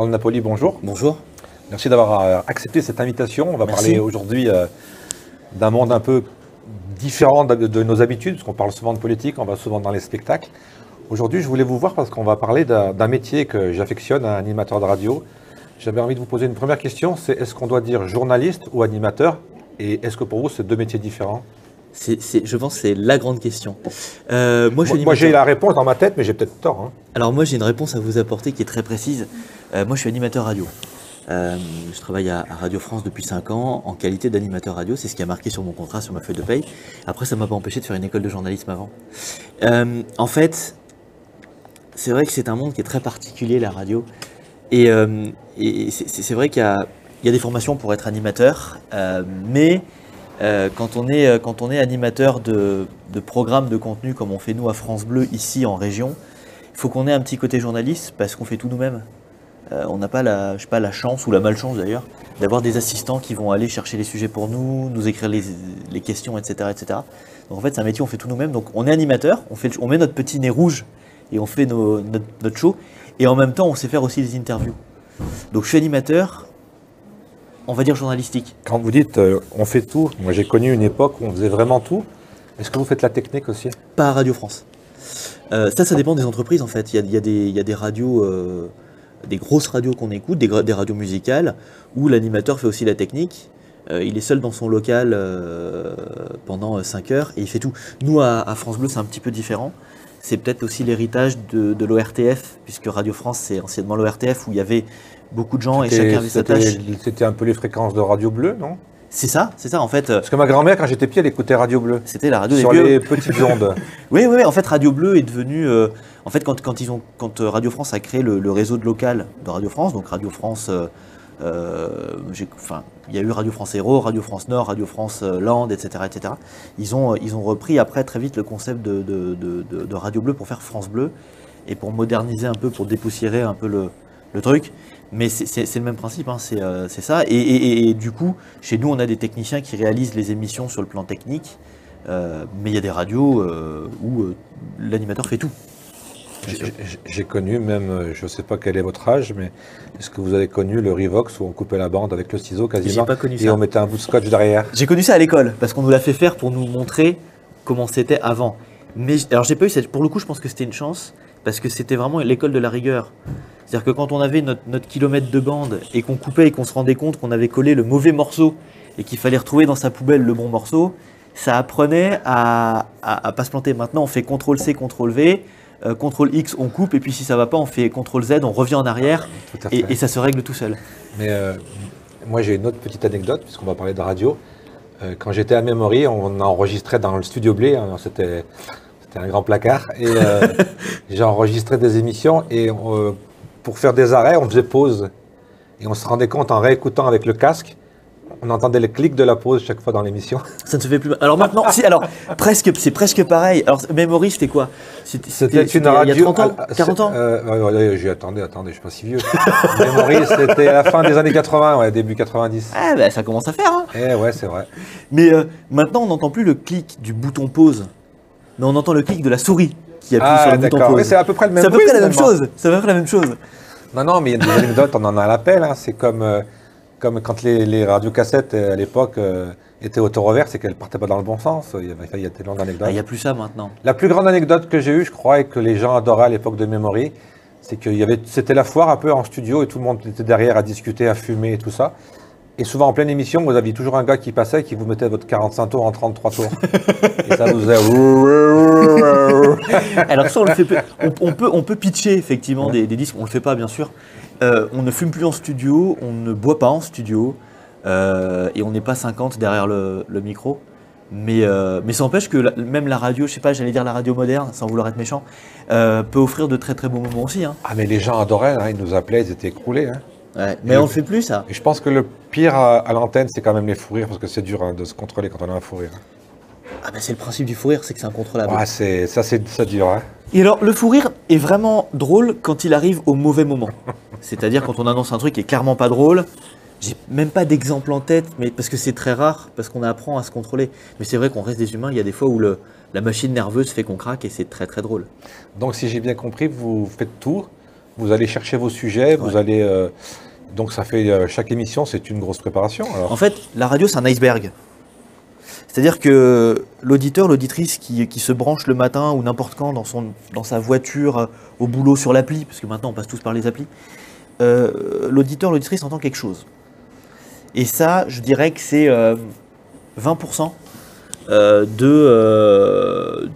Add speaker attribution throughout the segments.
Speaker 1: Laurent Napoli, bonjour.
Speaker 2: Bonjour.
Speaker 1: Merci d'avoir accepté cette invitation. On va
Speaker 2: Merci.
Speaker 1: parler aujourd'hui d'un monde un peu différent de nos habitudes, parce qu'on parle souvent de politique, on va souvent dans les spectacles. Aujourd'hui, je voulais vous voir parce qu'on va parler d'un métier que j'affectionne, un animateur de radio. J'avais envie de vous poser une première question, c'est est-ce qu'on doit dire journaliste ou animateur? Et est-ce que pour vous, c'est deux métiers différents?
Speaker 2: Je pense que c'est la grande question. Moi,
Speaker 1: j'ai la réponse dans ma tête, mais j'ai peut-être tort. Hein.
Speaker 2: Alors moi, j'ai une réponse à vous apporter qui est très précise. Moi, je suis animateur radio. Je travaille à Radio France depuis 5 ans en qualité d'animateur radio. C'est ce qui a marqué sur mon contrat, sur ma feuille de paye. Après, ça ne m'a pas empêché de faire une école de journalisme avant. En fait, c'est vrai que c'est un monde qui est très particulier, la radio. Et c'est vrai qu'il y a des formations pour être animateur, mais quand on est animateur de programmes de contenu comme on fait nous à France Bleu ici en région, il faut qu'on ait un petit côté journaliste parce qu'on fait tout nous-mêmes. On n'a pas la chance ou la malchance d'ailleurs d'avoir des assistants qui vont aller chercher les sujets pour nous écrire les questions, etc., etc. Donc en fait c'est un métier, on fait tout nous-mêmes. Donc on est animateur, on met notre petit nez rouge et on fait notre show. Et en même temps on sait faire aussi des interviews. Donc je suis animateur, on va dire journalistique.
Speaker 1: Quand vous dites on fait tout, moi j'ai connu une époque où on faisait vraiment tout. Est-ce que vous faites la technique aussi?
Speaker 2: Pas à Radio France. Ça dépend des entreprises en fait. Il y a des radios, des grosses radios qu'on écoute, des radios musicales, où l'animateur fait aussi la technique. Il est seul dans son local pendant 5 heures et il fait tout. Nous à France Bleu c'est un petit peu différent. C'est peut-être aussi l'héritage de l'ORTF, puisque Radio France c'est anciennement l'ORTF où il y avait beaucoup de gens et chacun avait sa tâche.
Speaker 1: C'était un peu les fréquences de Radio Bleu, non?
Speaker 2: C'est ça en fait.
Speaker 1: Parce que ma grand-mère, quand j'étais petit, elle écoutait Radio Bleu.
Speaker 2: C'était la radio des
Speaker 1: sur
Speaker 2: vieux.
Speaker 1: les petites ondes.
Speaker 2: Oui, en fait Radio Bleu est devenu... en fait quand Radio France a créé le réseau de local de Radio France, donc Radio France... il y a eu Radio France Héros, Radio France Nord, Radio France Land, etc., etc. Ils ont repris après très vite le concept de Radio Bleu pour faire France Bleu et pour moderniser un peu, pour dépoussiérer un peu le truc. Mais c'est le même principe, hein, c'est ça. Et du coup, chez nous, on a des techniciens qui réalisent les émissions sur le plan technique, mais il y a des radios où l'animateur fait tout.
Speaker 1: J'ai connu même, je ne sais pas quel est votre âge, mais est-ce que vous avez connu le Revox où on coupait la bande avec le ciseau quasiment?
Speaker 2: J'ai pas connu ça.
Speaker 1: Et on mettait un bout de scotch derrière?
Speaker 2: J'ai connu ça à l'école, parce qu'on nous l'a fait faire pour nous montrer comment c'était avant. Mais alors j'ai pas eu cette... Pour le coup, je pense que c'était une chance, parce que c'était vraiment l'école de la rigueur. C'est-à-dire que quand on avait notre kilomètre de bande et qu'on coupait et qu'on se rendait compte qu'on avait collé le mauvais morceau et qu'il fallait retrouver dans sa poubelle le bon morceau, ça apprenait à pas se planter. Maintenant, on fait CTRL-C, CTRL-V, CTRL-X, on coupe, et puis si ça va pas, on fait CTRL-Z, on revient en arrière, et ça se règle tout seul.
Speaker 1: Mais moi, j'ai une autre petite anecdote, puisqu'on va parler de radio. Quand j'étais à Memory, on enregistrait dans le studio Blé, hein, c'était un grand placard, et j'ai enregistré des émissions, et pour faire des arrêts, on faisait pause. Et on se rendait compte en réécoutant avec le casque, on entendait le clic de la pause chaque fois dans l'émission.
Speaker 2: Ça ne se fait plus. Alors maintenant, c'est presque pareil. Alors Memory, c'était quoi?
Speaker 1: C'était une radio.
Speaker 2: Il y a 30 ans 40 ans
Speaker 1: Attendez, je suis pas si vieux. Memory, c'était à la fin des années 80, ouais, début 90.
Speaker 2: Ah ben ça commence à faire. Hein.
Speaker 1: Ouais, c'est vrai.
Speaker 2: Mais maintenant, on n'entend plus le clic du bouton pause, mais on entend le clic de la souris qui appuie sur le bouton pause.
Speaker 1: Oui, c'est à peu près le même.
Speaker 2: C'est à peu près la même chose. C'est à peu près la même chose.
Speaker 1: Non, mais il y a des anecdotes, on en a à l'appel. Hein. C'est comme quand les radiocassettes à l'époque étaient auto-reverse, c'est qu'elles ne partaient pas dans le bon sens. Il y a tellement d'anecdotes.
Speaker 2: Il n'y a plus ça maintenant.
Speaker 1: La plus grande anecdote que j'ai eue, je crois, et que les gens adoraient à l'époque de Memory, c'est que c'était la foire un peu en studio et tout le monde était derrière à discuter, à fumer et tout ça. Et souvent en pleine émission, vous aviez toujours un gars qui passait et qui vous mettait votre 45 tours en 33 tours. Et ça vous faisait...
Speaker 2: Alors ça, on le fait plus. On peut pitcher effectivement des disques, on le fait pas bien sûr. On ne fume plus en studio, on ne boit pas en studio, et on n'est pas 50 derrière le micro. Mais ça empêche que même la radio, je sais pas, j'allais dire la radio moderne, sans vouloir être méchant, peut offrir de très très beaux moments aussi. Hein.
Speaker 1: Ah mais les gens adoraient, hein, ils nous appelaient, ils étaient écroulés. Hein.
Speaker 2: Ouais, mais on ne le fait plus ça.
Speaker 1: Et je pense que le pire à l'antenne, c'est quand même les fous rires, parce que c'est dur hein, de se contrôler quand on a un fou rire.
Speaker 2: Ah ben c'est le principe du fou rire, c'est que c'est incontrôlable.
Speaker 1: Ah, ça dure. Hein.
Speaker 2: Et alors le fou rire est vraiment drôle quand il arrive au mauvais moment. C'est-à-dire quand on annonce un truc qui est clairement pas drôle. J'ai même pas d'exemple en tête, mais parce que c'est très rare, parce qu'on apprend à se contrôler. Mais c'est vrai qu'on reste des humains, il y a des fois où la machine nerveuse fait qu'on craque et c'est très très drôle.
Speaker 1: Donc si j'ai bien compris, vous faites tout, vous allez chercher vos sujets, vous allez... donc ça fait chaque émission, c'est une grosse préparation. Alors.
Speaker 2: En fait, la radio, c'est un iceberg. C'est-à-dire que l'auditeur, l'auditrice qui se branche le matin ou n'importe quand dans sa voiture, au boulot, sur l'appli, parce que maintenant on passe tous par les applis, l'auditeur, l'auditrice entend quelque chose. Et ça, je dirais que c'est 20%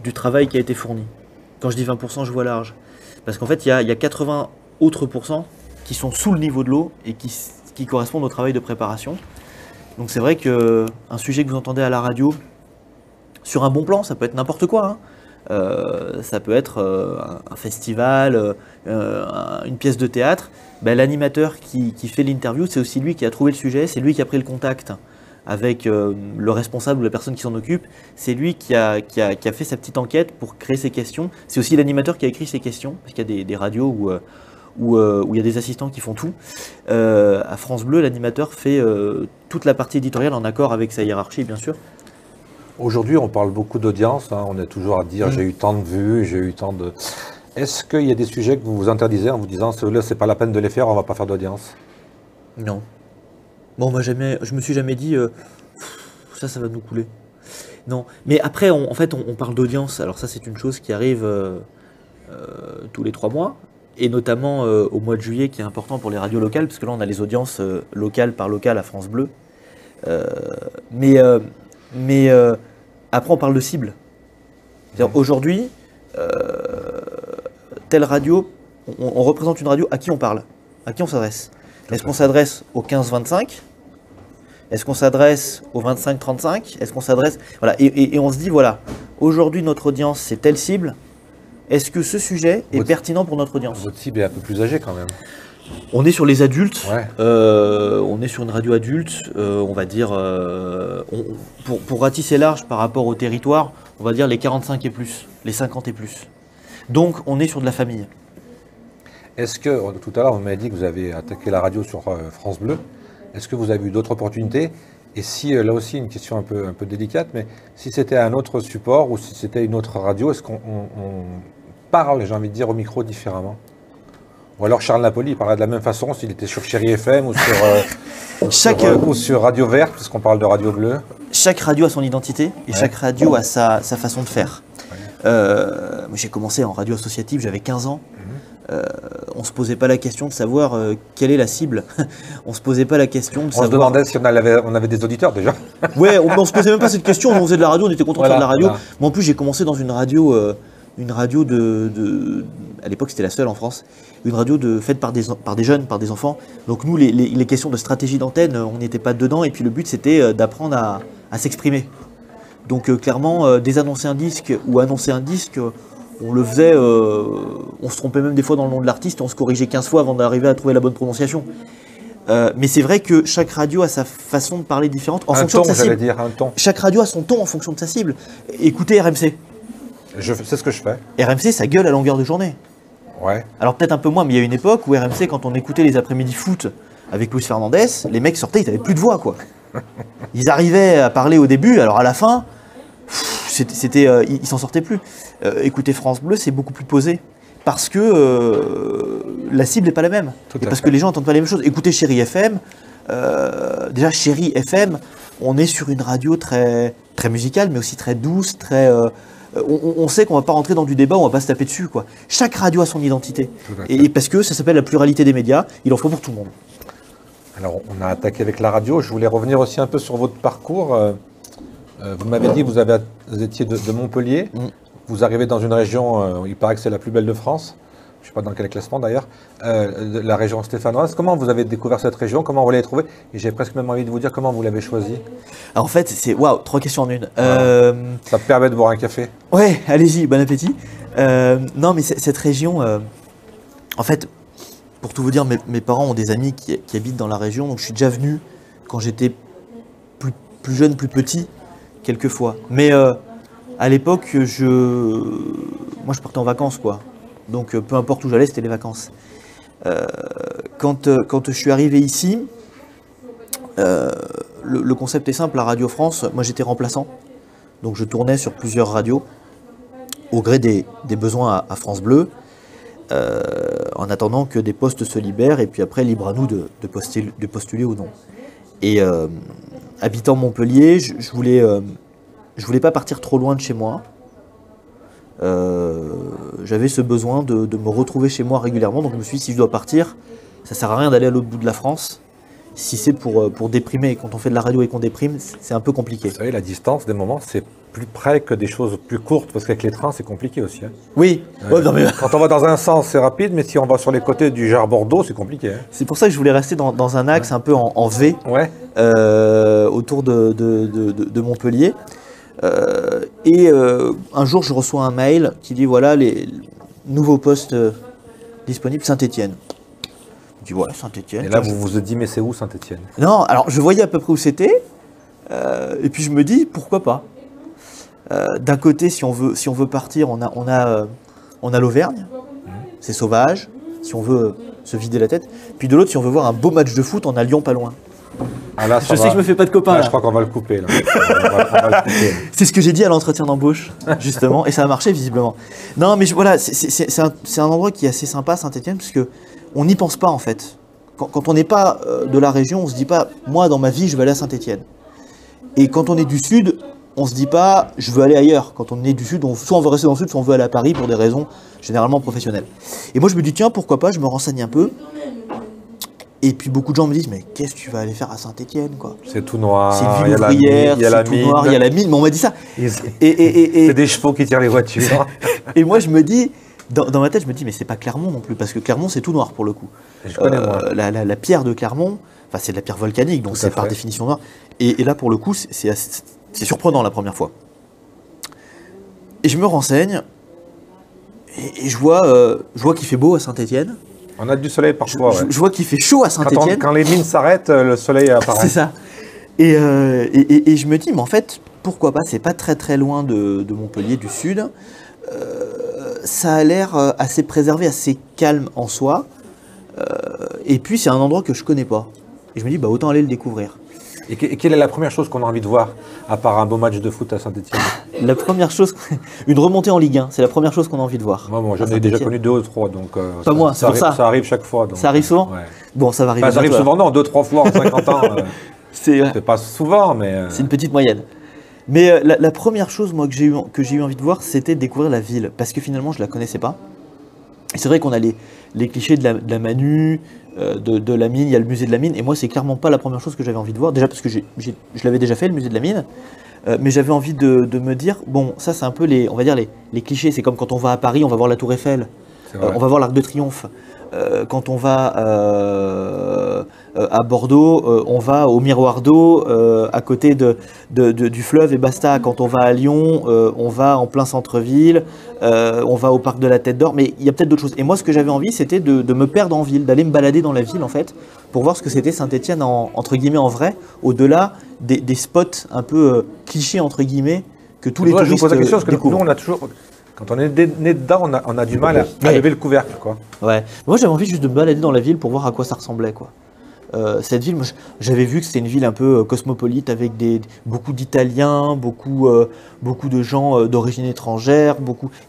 Speaker 2: du travail qui a été fourni. Quand je dis 20%, je vois large. Parce qu'en fait, il y a 80 autres pourcents qui sont sous le niveau de l'eau et qui correspondent au travail de préparation. Donc c'est vrai qu'un sujet que vous entendez à la radio, sur un bon plan, ça peut être n'importe quoi. Ça peut être un festival, une pièce de théâtre. Ben, l'animateur qui fait l'interview, c'est aussi lui qui a trouvé le sujet, c'est lui qui a pris le contact avec le responsable ou la personne qui s'en occupe. C'est lui qui a fait sa petite enquête pour créer ses questions. C'est aussi l'animateur qui a écrit ses questions, parce qu'il y a des radios où il y a des assistants qui font tout. À France Bleu, l'animateur fait toute la partie éditoriale en accord avec sa hiérarchie, bien sûr.
Speaker 1: Aujourd'hui, on parle beaucoup d'audience. On est toujours à dire j'ai eu tant de vues, j'ai eu tant de... Est-ce qu'il y a des sujets que vous vous interdisez en vous disant ceux-là, c'est pas la peine de les faire, on va pas faire d'audience?
Speaker 2: Non. Bon, moi, je me suis jamais dit ça va nous couler. Non. Mais après, en fait, on parle d'audience. Alors ça, c'est une chose qui arrive tous les 3 mois. Et notamment au mois de juillet, qui est important pour les radios locales, parce que là, on a les audiences locales par locales à France Bleu. Mais après, on parle de cible. C'est-à-dire, aujourd'hui, telle radio, on représente une radio, à qui on parle? À qui on s'adresse? Est-ce qu'on s'adresse au 15-25? Est-ce qu'on s'adresse au 25-35? Est-ce qu'on s'adresse... Voilà. Et on se dit, voilà, aujourd'hui, notre audience, c'est telle cible. Est-ce que ce sujet est pertinent pour notre audience?
Speaker 1: Votre cible est un peu plus âgée quand même.
Speaker 2: On est sur les adultes,
Speaker 1: Ouais.
Speaker 2: On est sur une radio adulte, on va dire, pour ratisser large par rapport au territoire, on va dire les 45 et plus, les 50 et plus. Donc on est sur de la famille.
Speaker 1: Est-ce que, tout à l'heure, vous m'avez dit que vous avez attaqué la radio sur France Bleu. Est-ce que vous avez eu d'autres opportunités? Et si, là aussi, une question un peu délicate, mais si c'était un autre support ou si c'était une autre radio, est-ce qu'on parle, j'ai envie de dire, au micro différemment? Ou alors Charles Napoli, il parlait de la même façon s'il était sur Chéri FM ou ou sur Radio Vert, puisqu'on parle de Radio Bleue.
Speaker 2: Chaque radio a son identité et chaque radio a sa façon de faire. J'ai commencé en radio associative, j'avais 15 ans. On ne se posait pas la question de savoir quelle est la cible. On se posait pas la question de savoir...
Speaker 1: On se demandait si on avait des auditeurs déjà.
Speaker 2: Ouais, on ne se posait même pas cette question. On faisait de la radio, on était content de faire de la radio. Voilà. Moi en plus, j'ai commencé dans une radio à l'époque c'était la seule en France, une radio faite par des jeunes, par des enfants. Donc nous, les questions de stratégie d'antenne, on n'était pas dedans. Et puis le but, c'était d'apprendre à s'exprimer. Donc clairement, désannoncer un disque ou annoncer un disque... On le faisait, on se trompait même des fois dans le nom de l'artiste, on se corrigeait 15 fois avant d'arriver à trouver la bonne prononciation. Mais c'est vrai que chaque radio a sa façon de parler différente en fonction de sa cible.
Speaker 1: Dire, un ton.
Speaker 2: Chaque radio a son ton en fonction de sa cible. Écoutez RMC.
Speaker 1: C'est ce que je fais.
Speaker 2: RMC, ça gueule à longueur de journée.
Speaker 1: Ouais.
Speaker 2: Alors peut-être un peu moins, mais il y a une époque où RMC, quand on écoutait les après-midi foot avec Luis Fernandez, les mecs sortaient, ils n'avaient plus de voix, quoi. Ils arrivaient à parler au début, alors à la fin... ils s'en sortaient plus. Écoutez France Bleu, c'est beaucoup plus posé parce que la cible n'est pas la même. Et parce que les gens n'entendent pas les mêmes choses. Écoutez Chéri FM, déjà Chéri FM, on est sur une radio très, très musicale, mais aussi très douce, très. On sait qu'on ne va pas rentrer dans du débat, on ne va pas se taper dessus, quoi. Chaque radio a son identité. Et parce que ça s'appelle la pluralité des médias, il en faut pour tout le monde.
Speaker 1: Alors on a attaqué avec la radio. Je voulais revenir aussi un peu sur votre parcours. Vous m'avez dit que vous étiez de Montpellier. Vous arrivez dans une région, il paraît que c'est la plus belle de France. Je ne sais pas dans quel classement d'ailleurs. La région stéphanoise. Comment vous avez découvert cette région? Comment vous l'avez trouvée? Et j'ai presque même envie de vous dire comment vous l'avez choisie.
Speaker 2: Alors en fait, c'est... Waouh, 3 questions en une.
Speaker 1: Ça te permet de boire un café?
Speaker 2: Ouais, allez-y, bon appétit. Non, mais cette région... en fait, pour tout vous dire, mes parents ont des amis qui habitent dans la région. Donc je suis déjà venu quand j'étais plus jeune, plus petit. Quelquefois. Mais à l'époque, moi je partais en vacances, quoi. Donc peu importe où j'allais, c'était les vacances. Quand je suis arrivé ici, le concept est simple, la Radio France, moi j'étais remplaçant. Donc je tournais sur plusieurs radios, au gré des besoins à France Bleu. en attendant que des postes se libèrent, et puis après, libre à nous de postuler ou non. Et habitant Montpellier, je voulais pas partir trop loin de chez moi. J'avais ce besoin de me retrouver chez moi régulièrement, donc je me suis dit, si je dois partir, ça sert à rien d'aller à l'autre bout de la France. Si c'est pour déprimer, et quand on fait de la radio et qu'on déprime, c'est un peu compliqué.
Speaker 1: Vous savez, la distance, des moments, c'est plus près que des choses plus courtes, parce qu'avec les trains, c'est compliqué aussi. Hein.
Speaker 2: Oui. Ouais, non, mais...
Speaker 1: Quand on va dans un sens, c'est rapide, mais si on va sur les côtés du Gers-Bordeaux, c'est compliqué. Hein.
Speaker 2: C'est pour ça que je voulais rester dans un axe un peu en V, autour de Montpellier. Un jour, je reçois un mail qui dit, voilà, les nouveaux postes disponibles, Saint-Étienne. Je dis, ouais, Saint-Étienne.
Speaker 1: Et là, vous vous êtes dit, mais c'est où Saint-Étienne?
Speaker 2: Non, alors je voyais à peu près où c'était, et puis je me dis, pourquoi pas. D'un côté, si on veut partir, on a l'Auvergne, c'est sauvage, si on veut se vider la tête. Puis de l'autre, si on veut voir un beau match de foot, on a Lyon pas loin.
Speaker 1: Ah là,
Speaker 2: je sais que je me fais pas de copains.
Speaker 1: Là,
Speaker 2: là.
Speaker 1: Je crois qu'on va le couper. Là. on va le couper.
Speaker 2: C'est ce que j'ai dit à l'entretien d'embauche, justement, et ça a marché visiblement. Non, mais voilà, c'est un endroit qui est assez sympa, Saint-Étienne, parce que on n'y pense pas en fait. Quand on n'est pas de la région, on se dit pas, moi dans ma vie, je vais aller à Saint-Étienne. Et quand on est du sud, on se dit pas, je veux aller ailleurs. Quand on est du sud, soit on veut rester dans le sud, soit on veut aller à Paris pour des raisons généralement professionnelles. Et moi, je me dis, tiens, pourquoi pas, je me renseigne un peu. Et puis beaucoup de gens me disent, mais qu'est-ce que tu vas aller faire à Saint-Étienne, quoi?
Speaker 1: C'est tout noir,
Speaker 2: c'est une ville ouvrière, c'est tout noir, il y a la mine, mais on m'a dit ça.
Speaker 1: C'est des chevaux qui tirent les voitures.
Speaker 2: Et moi, je me dis, dans ma tête, je me dis, mais c'est pas Clermont non plus, parce que Clermont, c'est tout noir pour le coup.
Speaker 1: Je connais moi.
Speaker 2: La pierre de Clermont, enfin, c'est de la pierre volcanique, donc c'est par définition noir. Et là, pour le coup, c'est surprenant la première fois. Et je me renseigne, et je vois qu'il fait beau à Saint-Étienne.
Speaker 1: On a du soleil parfois.
Speaker 2: Je vois qu'il fait chaud à Saint-Étienne.
Speaker 1: Quand les mines s'arrêtent, le soleil apparaît.
Speaker 2: C'est ça. Et je me dis, mais en fait, pourquoi pas? C'est pas très très loin de Montpellier du sud. Ça a l'air assez préservé, assez calme en soi. Et puis c'est un endroit que je connais pas. Et je me dis, bah autant aller le découvrir.
Speaker 1: Et quelle est la première chose qu'on a envie de voir, à part un beau match de foot à Saint-Étienne?
Speaker 2: La première chose, une remontée en Ligue 1, c'est la première chose qu'on a envie de voir.
Speaker 1: Moi j'en ai déjà connu 2 ou 3, donc
Speaker 2: pas moi, c'est pour ça.
Speaker 1: Ça arrive chaque fois. Donc,
Speaker 2: ça arrive souvent.
Speaker 1: Ouais.
Speaker 2: Bon, ça va arriver.
Speaker 1: Ça arrive souvent, non, 2-3 fois en 50 ans.
Speaker 2: C'est
Speaker 1: pas souvent, mais.
Speaker 2: C'est une petite moyenne. Mais la première chose, moi, que j'ai eu envie de voir, c'était de découvrir la ville, parce que finalement, je la connaissais pas. Et c'est vrai qu'on a les clichés de la Manu, de la mine, il y a le musée de la mine, et moi, c'est clairement pas la première chose que j'avais envie de voir, déjà parce que je l'avais déjà fait, le musée de la mine, mais j'avais envie de me dire, bon, ça c'est un peu on va dire les clichés, c'est comme quand on va à Paris, on va voir la Tour Eiffel, on va voir l'Arc de Triomphe. Quand on va à Bordeaux, on va au Miroir d'eau, à côté du fleuve et basta. Quand on va à Lyon, on va en plein centre-ville, on va au parc de la Tête d'Or, mais il y a peut-être d'autres choses. Et moi, ce que j'avais envie, c'était de me perdre en ville, d'aller me balader dans la ville, en fait, pour voir ce que c'était Saint-Étienne, entre guillemets, en vrai, au-delà des spots un peu clichés, entre guillemets, que tous les touristes
Speaker 1: je vous pose la question, parce que
Speaker 2: découvrent.
Speaker 1: nous, on a toujours... Quand on est né dedans, on a du mal à lever le couvercle, quoi.
Speaker 2: Ouais. Moi, j'avais envie juste de me balader dans la ville pour voir à quoi ça ressemblait, quoi. Cette ville, moi, j'avais vu que c'était une ville un peu cosmopolite avec beaucoup d'Italiens, beaucoup de gens d'origine étrangère,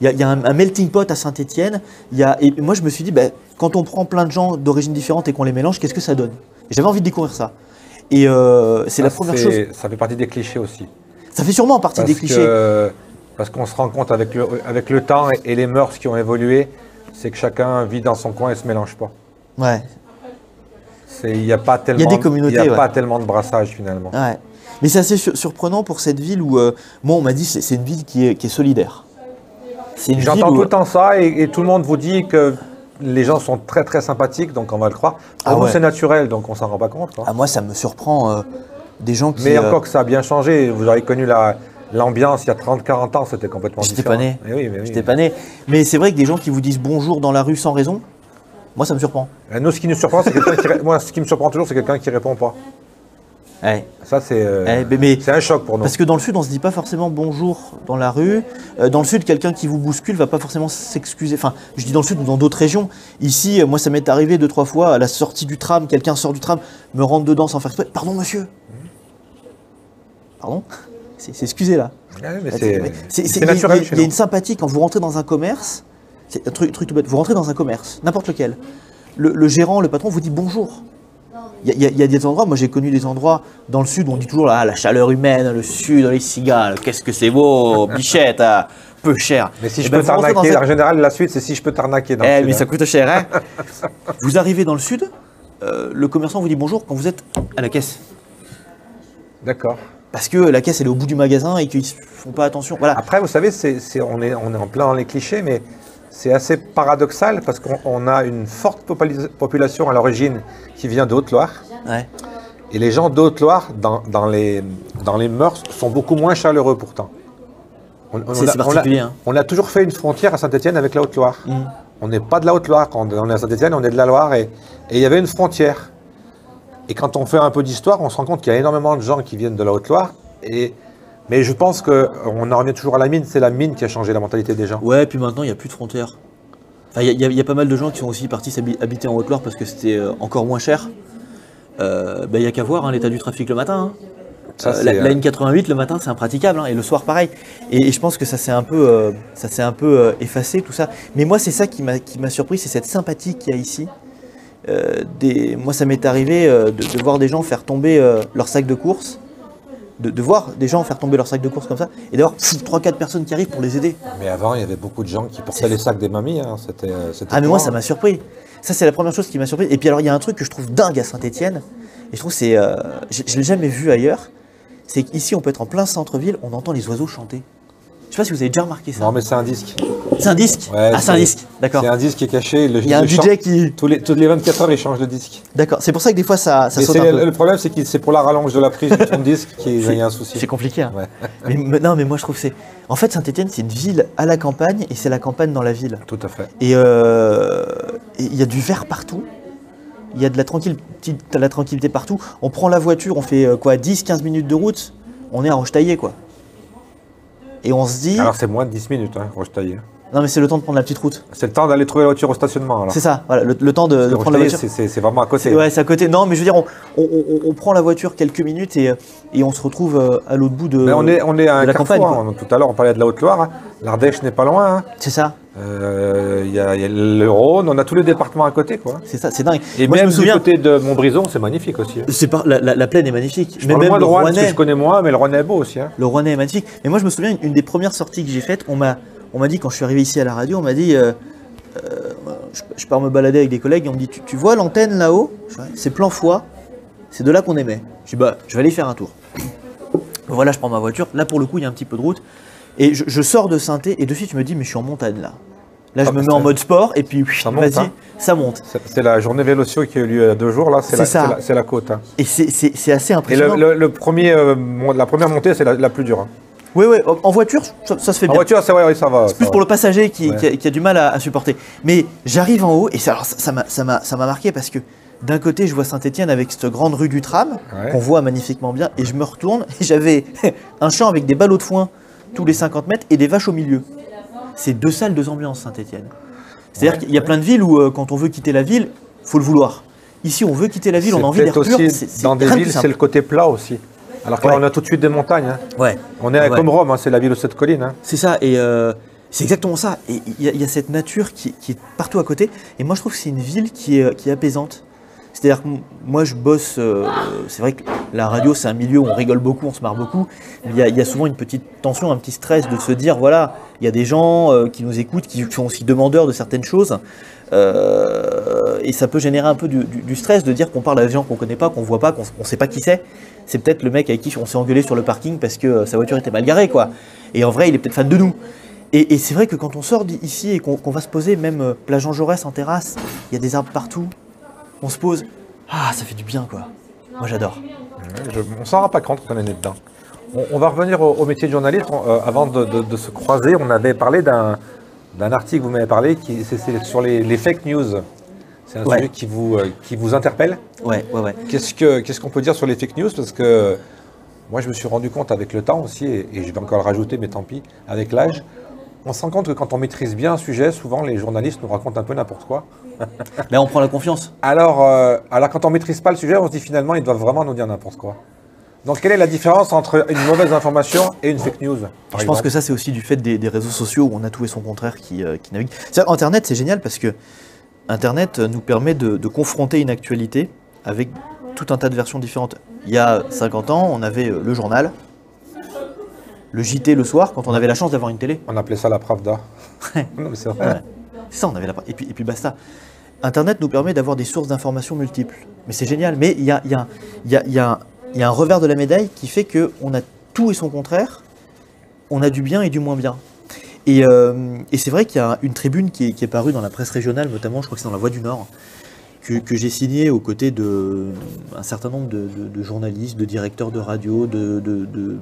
Speaker 2: Il y a un melting pot à Saint-Étienne. Et moi, je me suis dit, ben, quand on prend plein de gens d'origine différente et qu'on les mélange, qu'est-ce que ça donne? Et j'avais envie de découvrir ça. Et c'est la première chose.
Speaker 1: Ça fait partie des clichés aussi.
Speaker 2: Ça fait sûrement partie des clichés.
Speaker 1: Parce qu'on se rend compte avec le temps et les mœurs qui ont évolué, c'est que chacun vit dans son coin et ne se mélange pas.
Speaker 2: Ouais.
Speaker 1: Il n'y a pas tellement,
Speaker 2: il y a des communautés,
Speaker 1: pas tellement de brassage finalement.
Speaker 2: Ouais. Mais c'est assez surprenant pour cette ville où, moi on m'a dit c'est une ville qui est solidaire.
Speaker 1: J'entends tout le temps ça et tout le monde vous dit que les gens sont très très sympathiques, donc on va le croire. Pour nous c'est naturel, donc on s'en rend pas compte. Quoi.
Speaker 2: Ah, moi ça me surprend des gens qui...
Speaker 1: Mais encore que ça a bien changé, vous avez connu l'ambiance il y a 30-40 ans, c'était complètement différent.
Speaker 2: J'étais pas né.
Speaker 1: Oui.
Speaker 2: J'étais pas né. Mais c'est vrai que des gens qui vous disent bonjour dans la rue sans raison, moi ça me surprend.
Speaker 1: Nous ce qui nous surprend, c'est quelqu'un moi ce qui me surprend toujours, c'est quelqu'un qui répond pas.
Speaker 2: Ouais.
Speaker 1: Ça c'est un choc pour nous.
Speaker 2: Parce que dans le sud, on se dit pas forcément bonjour dans la rue. Dans le sud, quelqu'un qui vous bouscule va pas forcément s'excuser. Enfin, je dis dans le sud ou dans d'autres régions. Ici, moi ça m'est arrivé 2-3 fois à la sortie du tram, quelqu'un sort du tram, me rentre dedans sans faire exprès. Pardon monsieur. Pardon. C'est excusé là.
Speaker 1: Ouais, c'est naturel.
Speaker 2: Il y a une sympathie quand vous rentrez dans un commerce. C'est un truc tout bête. Vous rentrez dans un commerce, n'importe lequel. Le gérant, le patron vous dit bonjour. Il y a des endroits, moi j'ai connu des endroits dans le sud où on dit toujours la chaleur humaine, le sud, les cigales, qu'est-ce que c'est beau, bichette, peu cher.
Speaker 1: Mais si je peux t'arnaquer, en général la suite c'est si je peux t'arnaquer.
Speaker 2: Mais ça coûte cher, hein. Vous arrivez dans le sud, le commerçant vous dit bonjour quand vous êtes à la caisse.
Speaker 1: D'accord.
Speaker 2: Parce que la caisse elle est au bout du magasin et qu'ils ne font pas attention. Voilà.
Speaker 1: Après vous savez, on est en plein dans les clichés, mais c'est assez paradoxal parce qu'on a une forte population à l'origine qui vient de Haute-Loire.
Speaker 2: Ouais.
Speaker 1: Et les gens de Haute-Loire, dans les mœurs, sont beaucoup moins chaleureux pourtant.
Speaker 2: C'est particulier.
Speaker 1: On a toujours fait une frontière à Saint-Étienne avec la Haute-Loire. On n'est pas de la Haute-Loire. Quand on est à Saint-Étienne, on est de la Loire. Et il y avait une frontière. Et quand on fait un peu d'histoire, on se rend compte qu'il y a énormément de gens qui viennent de la Haute-Loire. Mais je pense qu'on en revient toujours à la mine. C'est la mine qui a changé la mentalité des gens.
Speaker 2: Ouais, puis maintenant, il n'y a plus de frontières. Enfin, il y a pas mal de gens qui sont aussi partis habiter en Haute-Loire parce que c'était encore moins cher. Il n'y a qu'à voir l'état du trafic le matin. La N88 le matin c'est impraticable et le soir pareil. Et je pense que ça s'est un peu, effacé tout ça. Mais moi c'est ça qui m'a surpris, c'est cette sympathie qu'il y a ici. Moi ça m'est arrivé de voir des gens faire tomber leur sac de course. De voir des gens faire tomber leur sac de course comme ça et d'avoir 3-4 personnes qui arrivent pour les aider.
Speaker 1: Mais avant, il y avait beaucoup de gens qui portaient les sacs des mamies.
Speaker 2: Mais moi, ça m'a surpris. Ça, c'est la première chose qui m'a surpris. Et puis alors, il y a un truc que je trouve dingue à Saint-Étienne, et je trouve que c'est... je ne l'ai jamais vu ailleurs, c'est qu'ici, on peut être en plein centre-ville, on entend les oiseaux chanter. Je sais pas si vous avez déjà remarqué ça.
Speaker 1: Non, mais c'est un disque.
Speaker 2: C'est un disque?
Speaker 1: Ouais,
Speaker 2: c'est un disque, d'accord.
Speaker 1: C'est un disque qui est caché.
Speaker 2: Il y a un DJ qui...
Speaker 1: Toutes les 24 heures, il change de disque.
Speaker 2: D'accord, c'est pour ça que des fois, ça saute un peu.
Speaker 1: Le problème, c'est que c'est pour la rallonge de la prise de ton disque qu'il y a un souci.
Speaker 2: C'est compliqué. Hein.
Speaker 1: Ouais.
Speaker 2: Mais moi, je trouve que c'est... En fait, Saint-Étienne, c'est une ville à la campagne et c'est la campagne dans la ville.
Speaker 1: Tout à fait.
Speaker 2: Et il y a du vert partout. Il y a de la tranquillité partout. On prend la voiture, on fait 10-15 minutes de route, on est à Rochetaillé, quoi. Et on se dit...
Speaker 1: Alors c'est moins de 10 minutes, Rochetaillé.
Speaker 2: Non mais c'est le temps de prendre la petite route.
Speaker 1: C'est le temps d'aller trouver la voiture au stationnement, alors.
Speaker 2: C'est ça, voilà, le temps de prendre la voiture.
Speaker 1: C'est vraiment à côté.
Speaker 2: Ouais, c'est à côté. Non mais je veux dire, on prend la voiture quelques minutes et on se retrouve à l'autre bout de la campagne.
Speaker 1: On est à un carrefour, tout à l'heure on parlait de la Haute-Loire, l'Ardèche n'est pas loin.
Speaker 2: C'est ça.
Speaker 1: Il y a le Rhône, on a tous les départements à côté, quoi.
Speaker 2: C'est ça, c'est dingue.
Speaker 1: Et moi, même du côté de Montbrison, c'est magnifique aussi.
Speaker 2: La plaine est magnifique.
Speaker 1: Je parle moins de Rouen, parce que je connais moins, mais le Rouennais est beau aussi.
Speaker 2: Le Rouennais est magnifique. Mais moi je me souviens, une des premières sorties que j'ai faites, on m'a dit, quand je suis arrivé ici à la radio, on m'a dit, je pars me balader avec des collègues, et on me dit, tu vois l'antenne là-haut, c'est plan foie, c'est de là qu'on émet. Je dis, je vais aller faire un tour. Voilà, je prends ma voiture, là pour le coup il y a un petit peu de route, et je sors de Saint-Étienne, et de suite je me dis, mais je suis en montagne là. Là je me mets en mode sport, et puis vas-y, ça monte.
Speaker 1: C'est la journée Véloccio qui a eu lieu il y a 2 jours, là, c'est la côte. Hein.
Speaker 2: Et c'est assez impressionnant.
Speaker 1: Et la première montée, c'est la plus dure. Hein.
Speaker 2: Oui, en voiture, ça se fait bien.
Speaker 1: En voiture, ça va.
Speaker 2: C'est plus pour le passager qui a du mal à supporter. Mais j'arrive en haut et ça m'a marqué parce que d'un côté, je vois Saint-Étienne avec cette grande rue du tram qu'on voit magnifiquement bien et je me retourne et j'avais un champ avec des ballots de foin tous les 50 mètres et des vaches au milieu. C'est 2 salles, 2 ambiances, Saint-Étienne. C'est-à-dire qu'il y a plein de villes où quand on veut quitter la ville, il faut le vouloir. Ici, on veut quitter la ville, on a envie d'air pur.
Speaker 1: Dans des villes, c'est le côté plat aussi. Alors qu'on a tout de suite des montagnes. Hein.
Speaker 2: Ouais.
Speaker 1: On est comme Rome, c'est la ville aux 7 collines. Hein.
Speaker 2: C'est ça, et c'est exactement ça. Et il y a cette nature qui est partout à côté. Et moi, je trouve que c'est une ville qui est apaisante. C'est-à-dire que moi, je bosse. C'est vrai que la radio, c'est un milieu où on rigole beaucoup, on se marre beaucoup. Il y a souvent une petite tension, un petit stress de se dire voilà, il y a des gens qui nous écoutent, qui sont aussi demandeurs de certaines choses. Et ça peut générer un peu du stress de dire qu'on parle à des gens qu'on ne connaît pas, qu'on ne voit pas, qu'on ne sait pas qui c'est. C'est peut-être le mec avec qui on s'est engueulé sur le parking parce que sa voiture était mal garée, quoi. Et en vrai, il est peut-être fan de nous. Et c'est vrai que quand on sort d'ici et qu'on va se poser, même plage Jean Jaurès en terrasse, il y a des arbres partout, on se pose, ça fait du bien, quoi. Moi, j'adore.
Speaker 1: On s'en rend pas compte quand on est né dedans. On va revenir au métier de journaliste. Avant de se croiser, on avait parlé d'un article, vous m'avez parlé, c'est sur les fake news. C'est un sujet qui vous interpelle.
Speaker 2: Ouais.
Speaker 1: Qu'est-ce qu'on peut dire sur les fake news? Parce que moi, je me suis rendu compte avec le temps aussi, et je vais encore le rajouter, mais tant pis, avec l'âge, on se rend compte que quand on maîtrise bien un sujet, souvent les journalistes nous racontent un peu n'importe quoi.
Speaker 2: Mais on prend la confiance.
Speaker 1: Alors quand on ne maîtrise pas le sujet, on se dit finalement, ils doivent vraiment nous dire n'importe quoi. Donc, quelle est la différence entre une mauvaise information et une fake news, par
Speaker 2: Je pense que ça, c'est aussi du fait des réseaux sociaux où on a tout et son contraire qui naviguent. Internet, c'est génial parce que Internet nous permet de confronter une actualité avec tout un tas de versions différentes. Il y a 50 ans, on avait le journal, le JT le soir, quand on avait la chance d'avoir une télé.
Speaker 1: On appelait ça la Pravda. Non, mais c'est vrai.
Speaker 2: Ouais. C'est ça, on avait et puis basta. Internet nous permet d'avoir des sources d'informations multiples. Mais c'est génial. Mais il y a un revers de la médaille qui fait qu'on a tout et son contraire. On a du bien et du moins bien. Et c'est vrai qu'il y a une tribune qui est parue dans la presse régionale, notamment, je crois que c'est dans La Voix du Nord, que j'ai signée aux côtés d'un certain nombre de journalistes, de directeurs de radio, de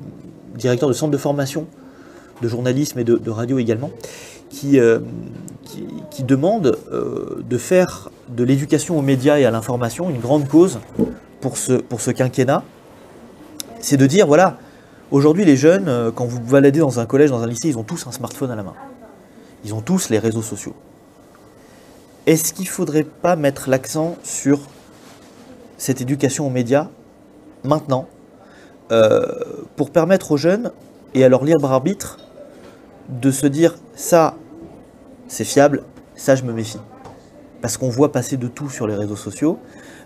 Speaker 2: directeurs de centres de formation, de journalisme et de radio également, qui demandent de faire de l'éducation aux médias et à l'information une grande cause pour ce quinquennat. C'est de dire, voilà, aujourd'hui les jeunes, quand vous vous baladez dans un collège, dans un lycée, ils ont tous un smartphone à la main. Ils ont tous les réseaux sociaux. Est-ce qu'il ne faudrait pas mettre l'accent sur cette éducation aux médias maintenant pour permettre aux jeunes et à leur libre arbitre de se dire ça c'est fiable, ça je me méfie. Parce qu'on voit passer de tout sur les réseaux sociaux,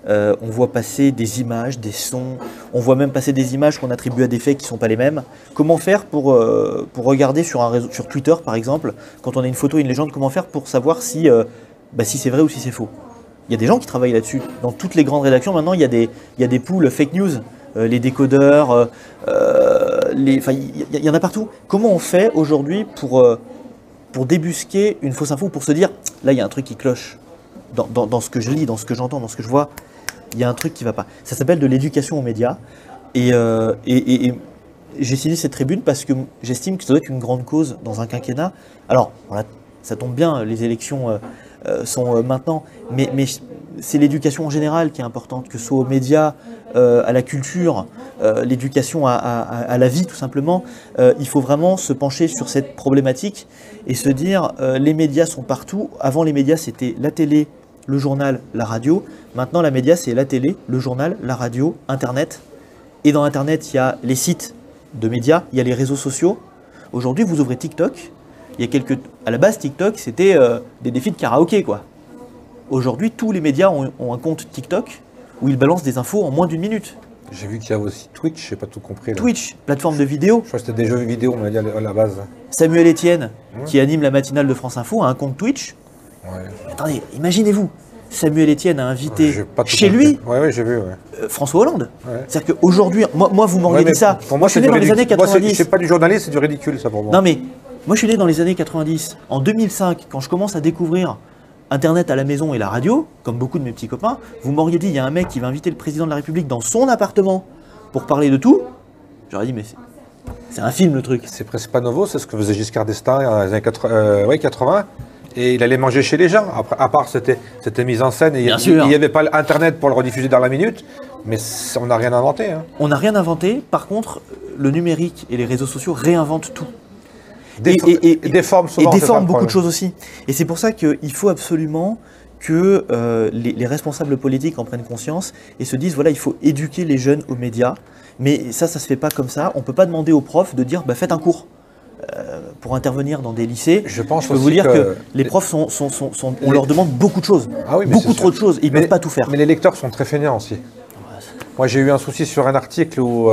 Speaker 2: on voit passer des images, des sons, on voit même passer des images qu'on attribue à des faits qui ne sont pas les mêmes. Comment faire pour regarder sur un réseau, sur Twitter par exemple, quand on a une photo et une légende, comment faire pour savoir si c'est vrai ou si c'est faux? Il y a des gens qui travaillent là-dessus. Dans toutes les grandes rédactions maintenant, il y a des pools fake news, les décodeurs, il y en a partout. Comment on fait aujourd'hui pour débusquer une fausse info, pour se dire, là il y a un truc qui cloche dans ce que je lis, dans ce que j'entends, dans ce que je vois, il y a un truc qui ne va pas. Ça s'appelle de l'éducation aux médias. Et j'ai signé cette tribune parce que j'estime que ça doit être une grande cause dans un quinquennat. Alors, voilà, ça tombe bien, les élections sont maintenant, mais c'est l'éducation en général qui est importante, que ce soit aux médias, à la culture, l'éducation à la vie tout simplement. Il faut vraiment se pencher sur cette problématique et se dire les médias sont partout. Avant les médias c'était la télé, le journal, la radio. Maintenant la média c'est la télé, le journal, la radio, Internet. Et dans Internet il y a les sites de médias, il y a les réseaux sociaux. Aujourd'hui vous ouvrez TikTok. À la base, TikTok, c'était des défis de karaoké, quoi. Aujourd'hui, tous les médias ont un compte TikTok où ils balancent des infos en moins d'une minute.
Speaker 1: J'ai vu qu'il y avait aussi Twitch, je n'ai pas tout compris. Là.
Speaker 2: Twitch, plateforme de vidéo.
Speaker 1: Je crois que c'était des jeux vidéo, on m'a dit à la base.
Speaker 2: Samuel Etienne, qui anime la matinale de France Info, a un compte Twitch.
Speaker 1: Ouais.
Speaker 2: Attendez, imaginez-vous, Samuel Etienne a invité chez lui
Speaker 1: j'ai vu,
Speaker 2: François Hollande.
Speaker 1: Ouais.
Speaker 2: C'est-à-dire qu'aujourd'hui, moi vous m'auriez dit ça.
Speaker 1: Pour moi,
Speaker 2: je suis né dans les années 90.
Speaker 1: C'est pas du journalisme, c'est du ridicule, ça pour moi.
Speaker 2: Non mais, moi je suis né dans les années 90. En 2005, quand je commence à découvrir Internet à la maison et la radio, comme beaucoup de mes petits copains, vous m'auriez dit, il y a un mec qui va inviter le président de la République dans son appartement pour parler de tout. J'aurais dit, mais c'est un film le truc.
Speaker 1: C'est presque pas nouveau, c'est ce que faisait Giscard d'Estaing dans les années 80. Et il allait manger chez les gens. Après, à part, c'était mise en scène. Et il n'y avait pas Internet pour le rediffuser dans la minute. Mais on n'a rien inventé. Hein.
Speaker 2: On n'a rien inventé. Par contre, le numérique et les réseaux sociaux réinventent tout.
Speaker 1: Déforment souvent.
Speaker 2: Et déforment beaucoup de choses aussi. Et c'est pour ça qu'il faut absolument que les responsables politiques en prennent conscience et se disent, voilà, il faut éduquer les jeunes aux médias. Mais ça se fait pas comme ça. On ne peut pas demander aux profs de dire, faites un cours. Pour intervenir dans des lycées, je peux vous dire que les profs on leur demande beaucoup de choses, beaucoup trop de choses, ils ne peuvent pas tout faire.
Speaker 1: Mais les lecteurs sont très feignants aussi. Moi j'ai eu un souci sur un article où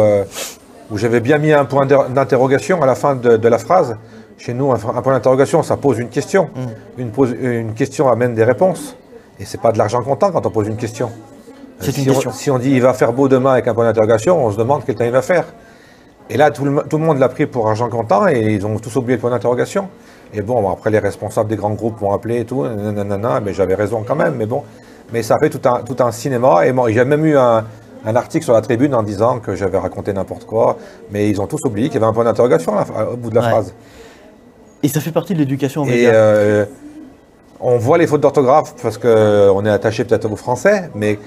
Speaker 1: j'avais bien mis un point d'interrogation à la fin de la phrase. Chez nous, un point d'interrogation, ça pose une question. Une question amène des réponses. Et c'est pas de l'argent comptant quand on pose une question. Si on dit il va faire beau demain avec un point d'interrogation, on se demande quel temps il va faire. Et là, tout le monde l'a pris pour argent comptant et ils ont tous oublié le point d'interrogation. Et bon, après, les responsables des grands groupes m'ont appelé et tout, mais j'avais raison quand même, mais bon. Mais ça fait tout un cinéma. Et bon, j'ai même eu un article sur la tribune en disant que j'avais raconté n'importe quoi, mais ils ont tous oublié qu'il y avait un point d'interrogation au bout de la phrase.
Speaker 2: Et ça fait partie de l'éducation aux médias.
Speaker 1: On voit les fautes d'orthographe parce qu'on est attaché peut-être aux Français, mais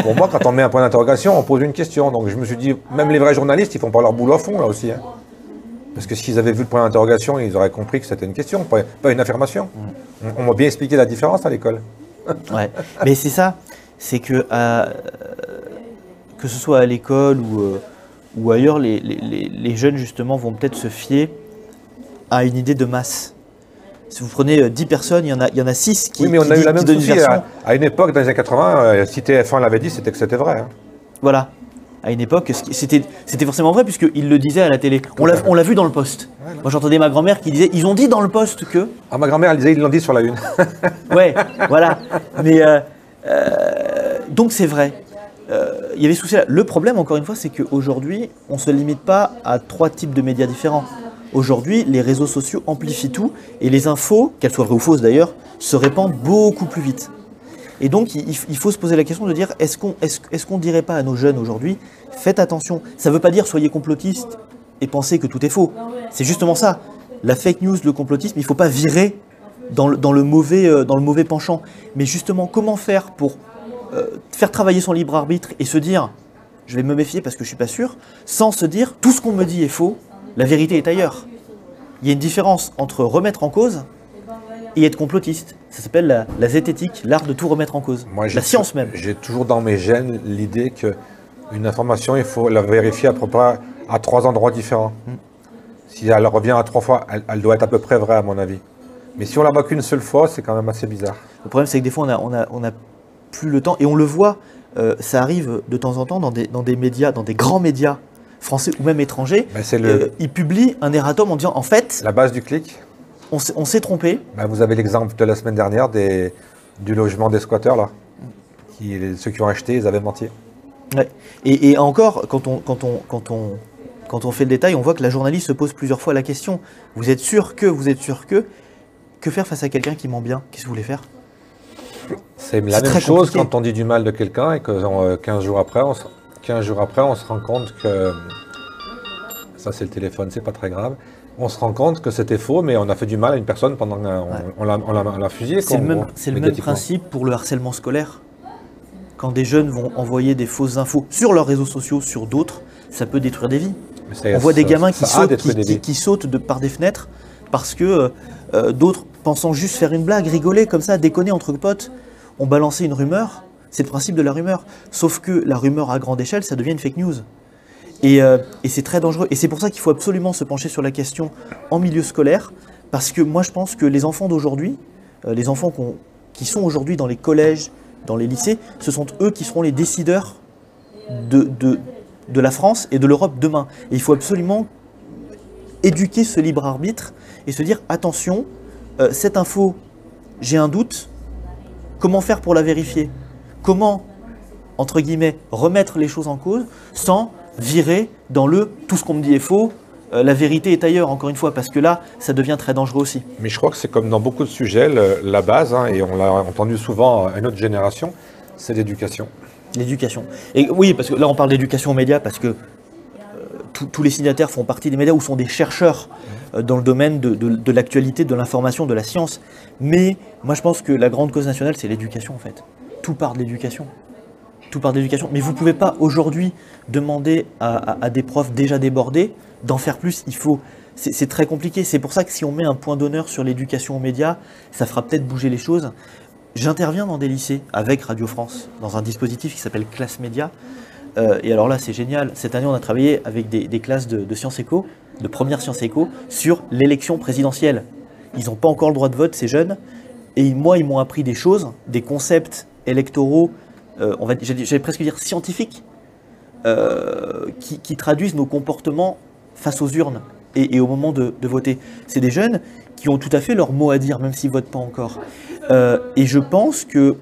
Speaker 1: pour moi, quand on met un point d'interrogation, on pose une question. Donc je me suis dit, même les vrais journalistes, ils font pas leur boulot à fond là aussi. Hein. Parce que s'ils avaient vu le point d'interrogation, ils auraient compris que c'était une question, pas une affirmation. On m'a bien expliqué la différence à l'école.
Speaker 2: Ouais, mais c'est ça, c'est que ce soit à l'école ou ailleurs, les jeunes justement vont peut-être se fier à une idée de masse. Si vous prenez 10 personnes, il y en a 6 qui
Speaker 1: Oui, mais on a eu la même
Speaker 2: donnent une
Speaker 1: souci
Speaker 2: version.
Speaker 1: à une époque, dans les années 80, si TF1 l'avait dit, c'était que c'était vrai. Hein.
Speaker 2: Voilà. À une époque, c'était forcément vrai puisqu'ils le disaient à la télé. On l'a vu dans le Poste.
Speaker 1: Voilà.
Speaker 2: Moi, j'entendais ma grand-mère qui disait, ils ont dit dans le Poste que...
Speaker 1: Ah, ma grand-mère, elle disait, ils l'ont dit sur la une.
Speaker 2: Ouais, voilà. Mais donc c'est vrai. Il y avait ce souci là. Le problème, encore une fois, c'est qu'aujourd'hui, on ne se limite pas à 3 types de médias différents. Aujourd'hui, les réseaux sociaux amplifient tout et les infos, qu'elles soient vraies ou fausses d'ailleurs, se répandent beaucoup plus vite. Et donc, il faut se poser la question de dire, est-ce qu'on dirait pas à nos jeunes aujourd'hui, faites attention. Ça ne veut pas dire soyez complotistes et pensez que tout est faux. C'est justement ça. La fake news, le complotisme, il ne faut pas virer dans le mauvais penchant. Mais justement, comment faire pour faire travailler son libre arbitre et se dire, je vais me méfier parce que je ne suis pas sûr, sans se dire, tout ce qu'on me dit est faux, la vérité est ailleurs. Il y a une différence entre remettre en cause et être complotiste. Ça s'appelle la zététique, l'art de tout remettre en cause.
Speaker 1: Moi,
Speaker 2: la science même.
Speaker 1: J'ai toujours dans mes gènes l'idée qu'une information, il faut la vérifier à 3 endroits différents. Si elle revient à 3 fois, elle doit être à peu près vraie à mon avis. Mais si on la voit qu'une seule fois, c'est quand même assez bizarre.
Speaker 2: Le problème, c'est que des fois, on a plus le temps. Et on le voit, ça arrive de temps en temps dans des médias, dans des grands médias français ou même étrangers.
Speaker 1: Ben,
Speaker 2: ils publient un erratum en disant, en fait,
Speaker 1: la base du clic.
Speaker 2: on s'est trompé.
Speaker 1: Ben, vous avez l'exemple de la semaine dernière du logement des squatteurs, là. Ceux qui ont acheté, ils avaient menti.
Speaker 2: Ouais. Et encore, quand on fait le détail, on voit que la journaliste se pose plusieurs fois la question. Vous êtes sûr que faire face à quelqu'un qui ment bien? Qu'est-ce que vous voulez faire?
Speaker 1: C'est la même chose quand on dit du mal de quelqu'un et que 15 jours après, on se rend compte que... Ça, c'est le téléphone, c'est pas très grave. On se rend compte que c'était faux, mais on a fait du mal à une personne pendant qu'on l'a fusillé.
Speaker 2: C'est le même principe pour le harcèlement scolaire. Quand des jeunes vont envoyer des fausses infos sur leurs réseaux sociaux, sur d'autres, ça peut détruire des vies. On voit des gamins qui sautent par des fenêtres parce que d'autres, pensant juste faire une blague, rigoler comme ça, déconner entre potes, ont balancé une rumeur. C'est le principe de la rumeur. Sauf que la rumeur à grande échelle, ça devient une fake news. Et c'est très dangereux. Et c'est pour ça qu'il faut absolument se pencher sur la question en milieu scolaire. Parce que moi, je pense que les enfants d'aujourd'hui, les enfants qui sont aujourd'hui dans les collèges, dans les lycées, ce sont eux qui seront les décideurs de la France et de l'Europe demain. Et il faut absolument éduquer ce libre arbitre et se dire, attention, cette info, j'ai un doute, comment faire pour la vérifier? Comment, entre guillemets, remettre les choses en cause sans virer dans tout ce qu'on me dit est faux, la vérité est ailleurs, encore une fois, parce que là, ça devient très dangereux aussi.
Speaker 1: Mais je crois que c'est comme dans beaucoup de sujets, la base, hein, et on l'a entendu souvent à notre génération, c'est l'éducation.
Speaker 2: L'éducation. Et oui, parce que là, on parle d'éducation aux médias, parce que tous les signataires font partie des médias ou sont des chercheurs dans le domaine de l'actualité, de l'information, de la science. Mais moi, je pense que la grande cause nationale, c'est l'éducation, en fait. Tout part de l'éducation. Tout part de l'éducation. Mais vous ne pouvez pas aujourd'hui demander à des profs déjà débordés d'en faire plus. C'est très compliqué. C'est pour ça que si on met un point d'honneur sur l'éducation aux médias, ça fera peut-être bouger les choses. J'interviens dans des lycées avec Radio France, dans un dispositif qui s'appelle Classe Média. Et alors là, c'est génial. Cette année, on a travaillé avec des classes de Sciences Éco, de première Sciences Éco, sur l'élection présidentielle. Ils n'ont pas encore le droit de vote, ces jeunes. Et moi, ils m'ont appris des choses, des concepts électoraux, j'allais presque dire scientifiques, qui traduisent nos comportements face aux urnes et au moment de voter. C'est des jeunes qui ont tout à fait leur mot à dire, même s'ils ne votent pas encore. Et je pense que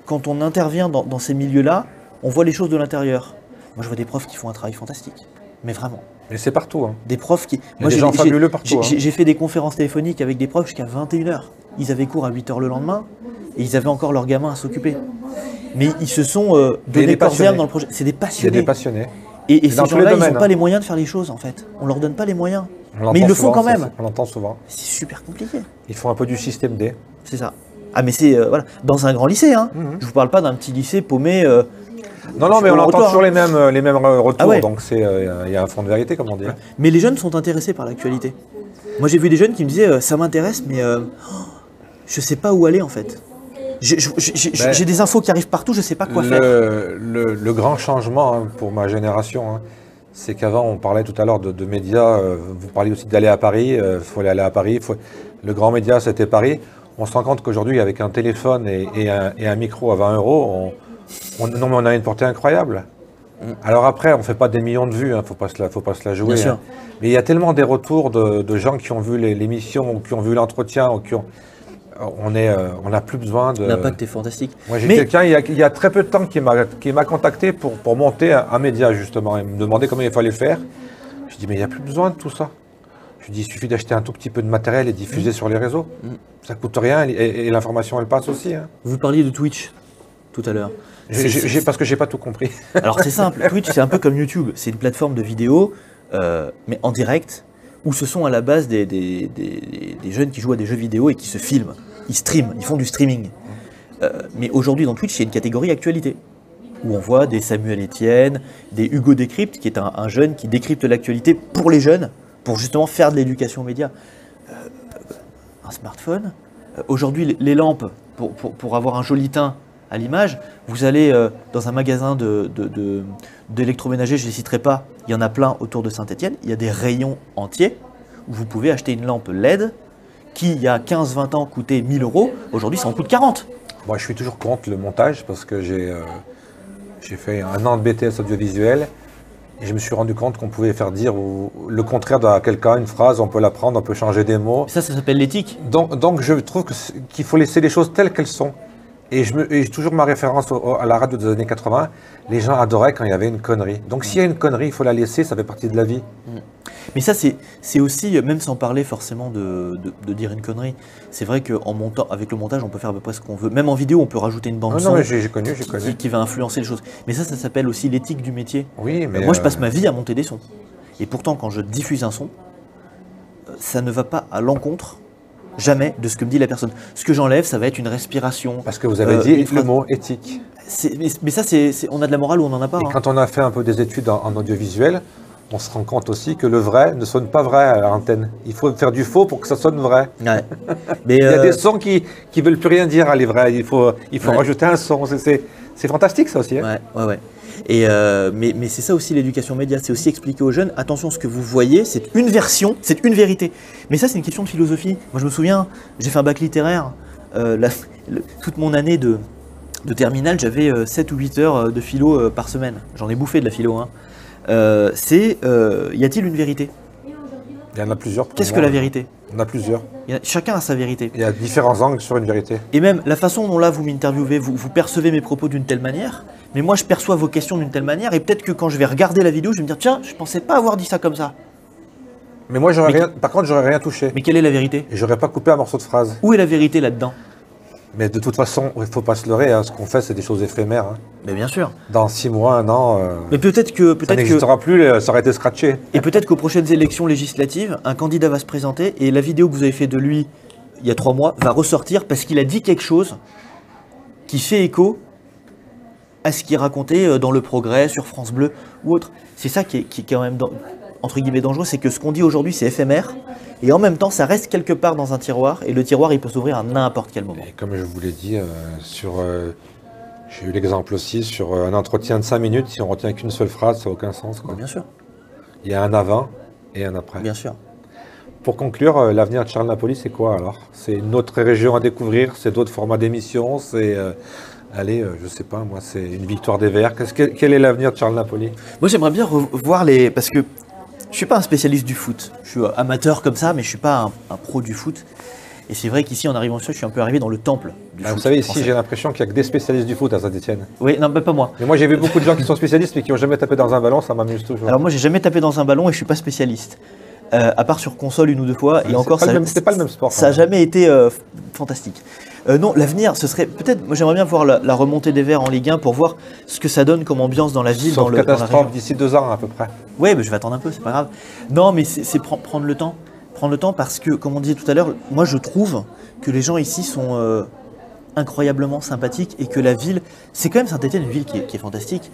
Speaker 2: quand on intervient dans ces milieux-là, on voit les choses de l'intérieur. Moi, je vois des profs qui font un travail fantastique, mais vraiment.
Speaker 1: Mais c'est partout. Hein.
Speaker 2: Des profs qui...
Speaker 1: Il y a des gens fabuleux partout.
Speaker 2: J'ai fait des conférences téléphoniques avec des profs jusqu'à 21h. Ils avaient cours à 8h le lendemain et ils avaient encore leurs gamins à s'occuper. Mais ils se sont donnés corps et âme dans le projet. C'est des passionnés.
Speaker 1: C'est des passionnés.
Speaker 2: Et ces gens-là, ils n'ont pas les moyens de faire les choses, en fait. On leur donne pas les moyens. Mais ils le font quand même.
Speaker 1: On l'entend souvent.
Speaker 2: C'est super compliqué.
Speaker 1: Ils font un peu du système D.
Speaker 2: C'est ça. Ah, mais c'est voilà, dans un grand lycée. Hein. Je vous parle pas d'un petit lycée paumé.
Speaker 1: Non, mais on entend toujours les mêmes retours.
Speaker 2: Ah ouais.
Speaker 1: Donc il y a un fond de vérité, comme on dit.
Speaker 2: Mais les jeunes sont intéressés par l'actualité. Moi, j'ai vu des jeunes qui me disaient ça m'intéresse, mais je sais pas où aller en fait. J'ai des infos qui arrivent partout, je ne sais pas quoi faire.
Speaker 1: Le grand changement hein, pour ma génération, hein, c'est qu'avant, on parlait tout à l'heure de médias, vous parliez aussi d'aller à Paris, il faut aller à Paris, le grand média, c'était Paris. On se rend compte qu'aujourd'hui, avec un téléphone et un micro à 20 euros, non, mais on a une portée incroyable. Alors après, on ne fait pas des millions de vues, il ne faut pas se la jouer.
Speaker 2: Bien sûr.
Speaker 1: Hein. Mais il y a tellement des retours de gens qui ont vu l'émission, ou qui ont vu l'entretien, ou qui ont... On n'a plus besoin de...
Speaker 2: L'impact est fantastique.
Speaker 1: Moi, j'ai quelqu'un, il y a très peu de temps, qui m'a contacté pour monter un média, justement, et me demander comment il fallait faire. Je dis, mais il n'y a plus besoin de tout ça. Je dis, il suffit d'acheter un tout petit peu de matériel et diffuser sur les réseaux. Ça ne coûte rien, et l'information, elle passe aussi. Hein.
Speaker 2: Vous parliez de Twitch, tout à l'heure.
Speaker 1: Parce que je n'ai pas tout compris.
Speaker 2: Alors, c'est simple. Twitch, c'est un peu comme YouTube. C'est une plateforme de vidéo, mais en direct, où ce sont à la base des jeunes qui jouent à des jeux vidéo et qui se filment. Ils streament, ils font du streaming. Mais aujourd'hui, dans Twitch, il y a une catégorie actualité, où on voit des Samuel Etienne, des Hugo Décrypte, qui est un jeune qui décrypte l'actualité pour les jeunes, pour justement faire de l'éducation média. Un smartphone. Aujourd'hui, les lampes, pour avoir un joli teint à l'image, vous allez dans un magasin d'électroménager, je ne les citerai pas, il y en a plein autour de Saint-Etienne, il y a des rayons entiers où vous pouvez acheter une lampe LED qui, il y a 15-20 ans, coûtait 1000 €, aujourd'hui ça en coûte 40.
Speaker 1: Moi, je suis toujours contre le montage parce que j'ai fait un an de BTS audiovisuel et je me suis rendu compte qu'on pouvait faire dire le contraire à quelqu'un, une phrase, on peut la prendre, on peut changer des mots.
Speaker 2: Ça s'appelle l'éthique.
Speaker 1: Donc je trouve qu'il faut laisser les choses telles qu'elles sont. Et j'ai toujours ma référence à la radio des années 80. Les gens adoraient quand il y avait une connerie. Donc s'il y a une connerie, il faut la laisser, ça fait partie de la vie.
Speaker 2: Mais ça, c'est aussi, même sans parler forcément de dire une connerie, c'est vrai qu'avec le montage, on peut faire à peu près ce qu'on veut. Même en vidéo, on peut rajouter une bande son
Speaker 1: mais j'ai connu.
Speaker 2: Qui va influencer les choses. Mais ça s'appelle aussi l'éthique du métier.
Speaker 1: Oui, mais
Speaker 2: moi, je passe ma vie à monter des sons. Et pourtant, quand je diffuse un son, ça ne va pas à l'encontre jamais de ce que me dit la personne. Ce que j'enlève, ça va être une respiration.
Speaker 1: Parce que vous avez dit le mot éthique.
Speaker 2: Mais ça, on a de la morale ou on n'en a pas.
Speaker 1: Et quand on a fait un peu des études en audiovisuel, on se rend compte aussi que le vrai ne sonne pas vrai à l'antenne. Il faut faire du faux pour que ça sonne vrai.
Speaker 2: Ouais. Mais
Speaker 1: il y a des sons qui ne veulent plus rien dire à les vrais. Il faut rajouter un son. C'est fantastique ça aussi. Hein.
Speaker 2: Ouais. Et mais c'est ça aussi l'éducation média, c'est aussi expliquer aux jeunes, attention, ce que vous voyez, c'est une version, c'est une vérité. Mais ça, c'est une question de philosophie. Moi, je me souviens, j'ai fait un bac littéraire. Toute mon année de terminale, j'avais 7 ou 8 heures de philo par semaine. J'en ai bouffé de la philo. Hein. Y a-t-il une vérité?
Speaker 1: Il y en a plusieurs.
Speaker 2: Qu'est-ce que la vérité?
Speaker 1: Il y en a plusieurs.
Speaker 2: Chacun a sa vérité.
Speaker 1: Il y a différents angles sur une vérité.
Speaker 2: Et même la façon dont là vous m'interviewez, vous percevez mes propos d'une telle manière, mais moi je perçois vos questions d'une telle manière, et peut-être que quand je vais regarder la vidéo, je vais me dire tiens, je pensais pas avoir dit ça comme ça.
Speaker 1: Mais moi, par contre, j'aurais rien touché.
Speaker 2: Mais quelle est la vérité?
Speaker 1: Et j'aurais pas coupé un morceau de phrase.
Speaker 2: Où est la vérité là-dedans?
Speaker 1: Mais de toute façon, il ne faut pas se leurrer. Hein. Ce qu'on fait, c'est des choses éphémères. Hein.
Speaker 2: Mais bien sûr.
Speaker 1: Dans 6 mois, 1 an,
Speaker 2: mais peut-être
Speaker 1: ça n'existera plus, ça aurait été scratché.
Speaker 2: Et peut-être qu'aux prochaines élections législatives, un candidat va se présenter et la vidéo que vous avez fait de lui il y a 3 mois va ressortir parce qu'il a dit quelque chose qui fait écho à ce qu'il racontait dans Le Progrès, sur France Bleu ou autre. C'est ça qui est quand même, entre guillemets, dangereux, c'est que ce qu'on dit aujourd'hui, c'est éphémère. Et en même temps, ça reste quelque part dans un tiroir, et le tiroir, il peut s'ouvrir à n'importe quel moment.
Speaker 1: Et comme je vous l'ai dit, j'ai eu l'exemple aussi sur un entretien de 5 minutes, si on retient qu'une seule phrase, ça n'a aucun sens. Quoi.
Speaker 2: Bien sûr.
Speaker 1: Il y a un avant et un après.
Speaker 2: Bien sûr.
Speaker 1: Pour conclure, l'avenir de Charles Napoli, c'est quoi alors? C'est une autre région à découvrir, c'est d'autres formats d'émissions, c'est... je sais pas, moi, c'est une victoire des Verts. Quel est l'avenir de Charles Napoli?
Speaker 2: Moi, j'aimerais bien revoir parce que je suis pas un spécialiste du foot. Je suis amateur comme ça, mais je suis pas un pro du foot. Et c'est vrai qu'ici, en arrivant sur, je suis un peu arrivé dans le temple du foot.
Speaker 1: Vous savez, ici, j'ai l'impression qu'il n'y a que des spécialistes du foot à Saint-Etienne.
Speaker 2: Oui, non, pas moi.
Speaker 1: Mais moi, j'ai vu beaucoup de gens qui sont spécialistes, mais qui n'ont jamais tapé dans un ballon, ça m'amuse toujours.
Speaker 2: Alors moi, j'ai jamais tapé dans un ballon et je suis pas spécialiste. À part sur console 1 ou 2 fois, et encore,
Speaker 1: c'est pas le même sport.
Speaker 2: Ça n'a jamais été fantastique. Non, l'avenir, ce serait peut-être. Moi, j'aimerais bien voir la remontée des Verts en Ligue 1 pour voir ce que ça donne comme ambiance dans la ville,
Speaker 1: dans la
Speaker 2: région.
Speaker 1: D'ici 2 ans à peu près.
Speaker 2: Oui, mais je vais attendre un peu, c'est pas grave. Non, mais c'est prendre le temps. Prendre le temps parce que, comme on disait tout à l'heure, moi je trouve que les gens ici sont incroyablement sympathiques et que la ville, c'est quand même Saint-Etienne, une ville qui est fantastique.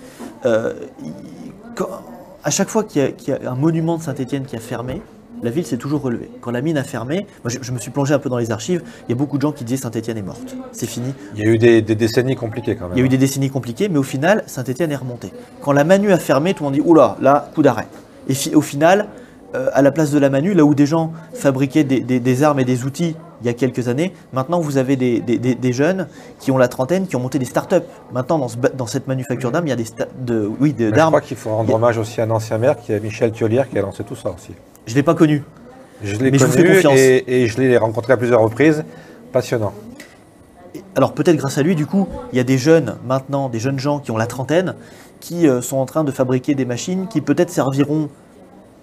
Speaker 2: À chaque fois qu'il y a un monument de Saint-Etienne qui a fermé, la ville s'est toujours relevée. Quand la mine a fermé, moi je me suis plongé un peu dans les archives, il y a beaucoup de gens qui disaient Saint-Étienne est morte, c'est fini.
Speaker 1: Il y a eu des décennies compliquées quand même.
Speaker 2: Il y a eu des décennies compliquées, mais au final, Saint-Étienne est remontée. Quand la Manu a fermé, tout le monde dit oula, là, coup d'arrêt. Et au final, à la place de la Manu, là où des gens fabriquaient des armes et des outils il y a quelques années, maintenant vous avez des jeunes qui ont la trentaine, qui ont monté des startups. Maintenant, dans cette manufacture d'armes, il y a d'armes.
Speaker 1: Je crois qu'il faut rendre hommage aussi à un ancien maire qui est Michel Thiollière qui a lancé tout ça aussi.
Speaker 2: Je ne l'ai pas connu.
Speaker 1: Je l'ai
Speaker 2: Mais je vous
Speaker 1: connu
Speaker 2: fais confiance.
Speaker 1: et je l'ai rencontré à plusieurs reprises. Passionnant.
Speaker 2: Alors peut-être grâce à lui, du coup, il y a des jeunes maintenant, des jeunes gens qui ont la trentaine, qui sont en train de fabriquer des machines qui peut-être serviront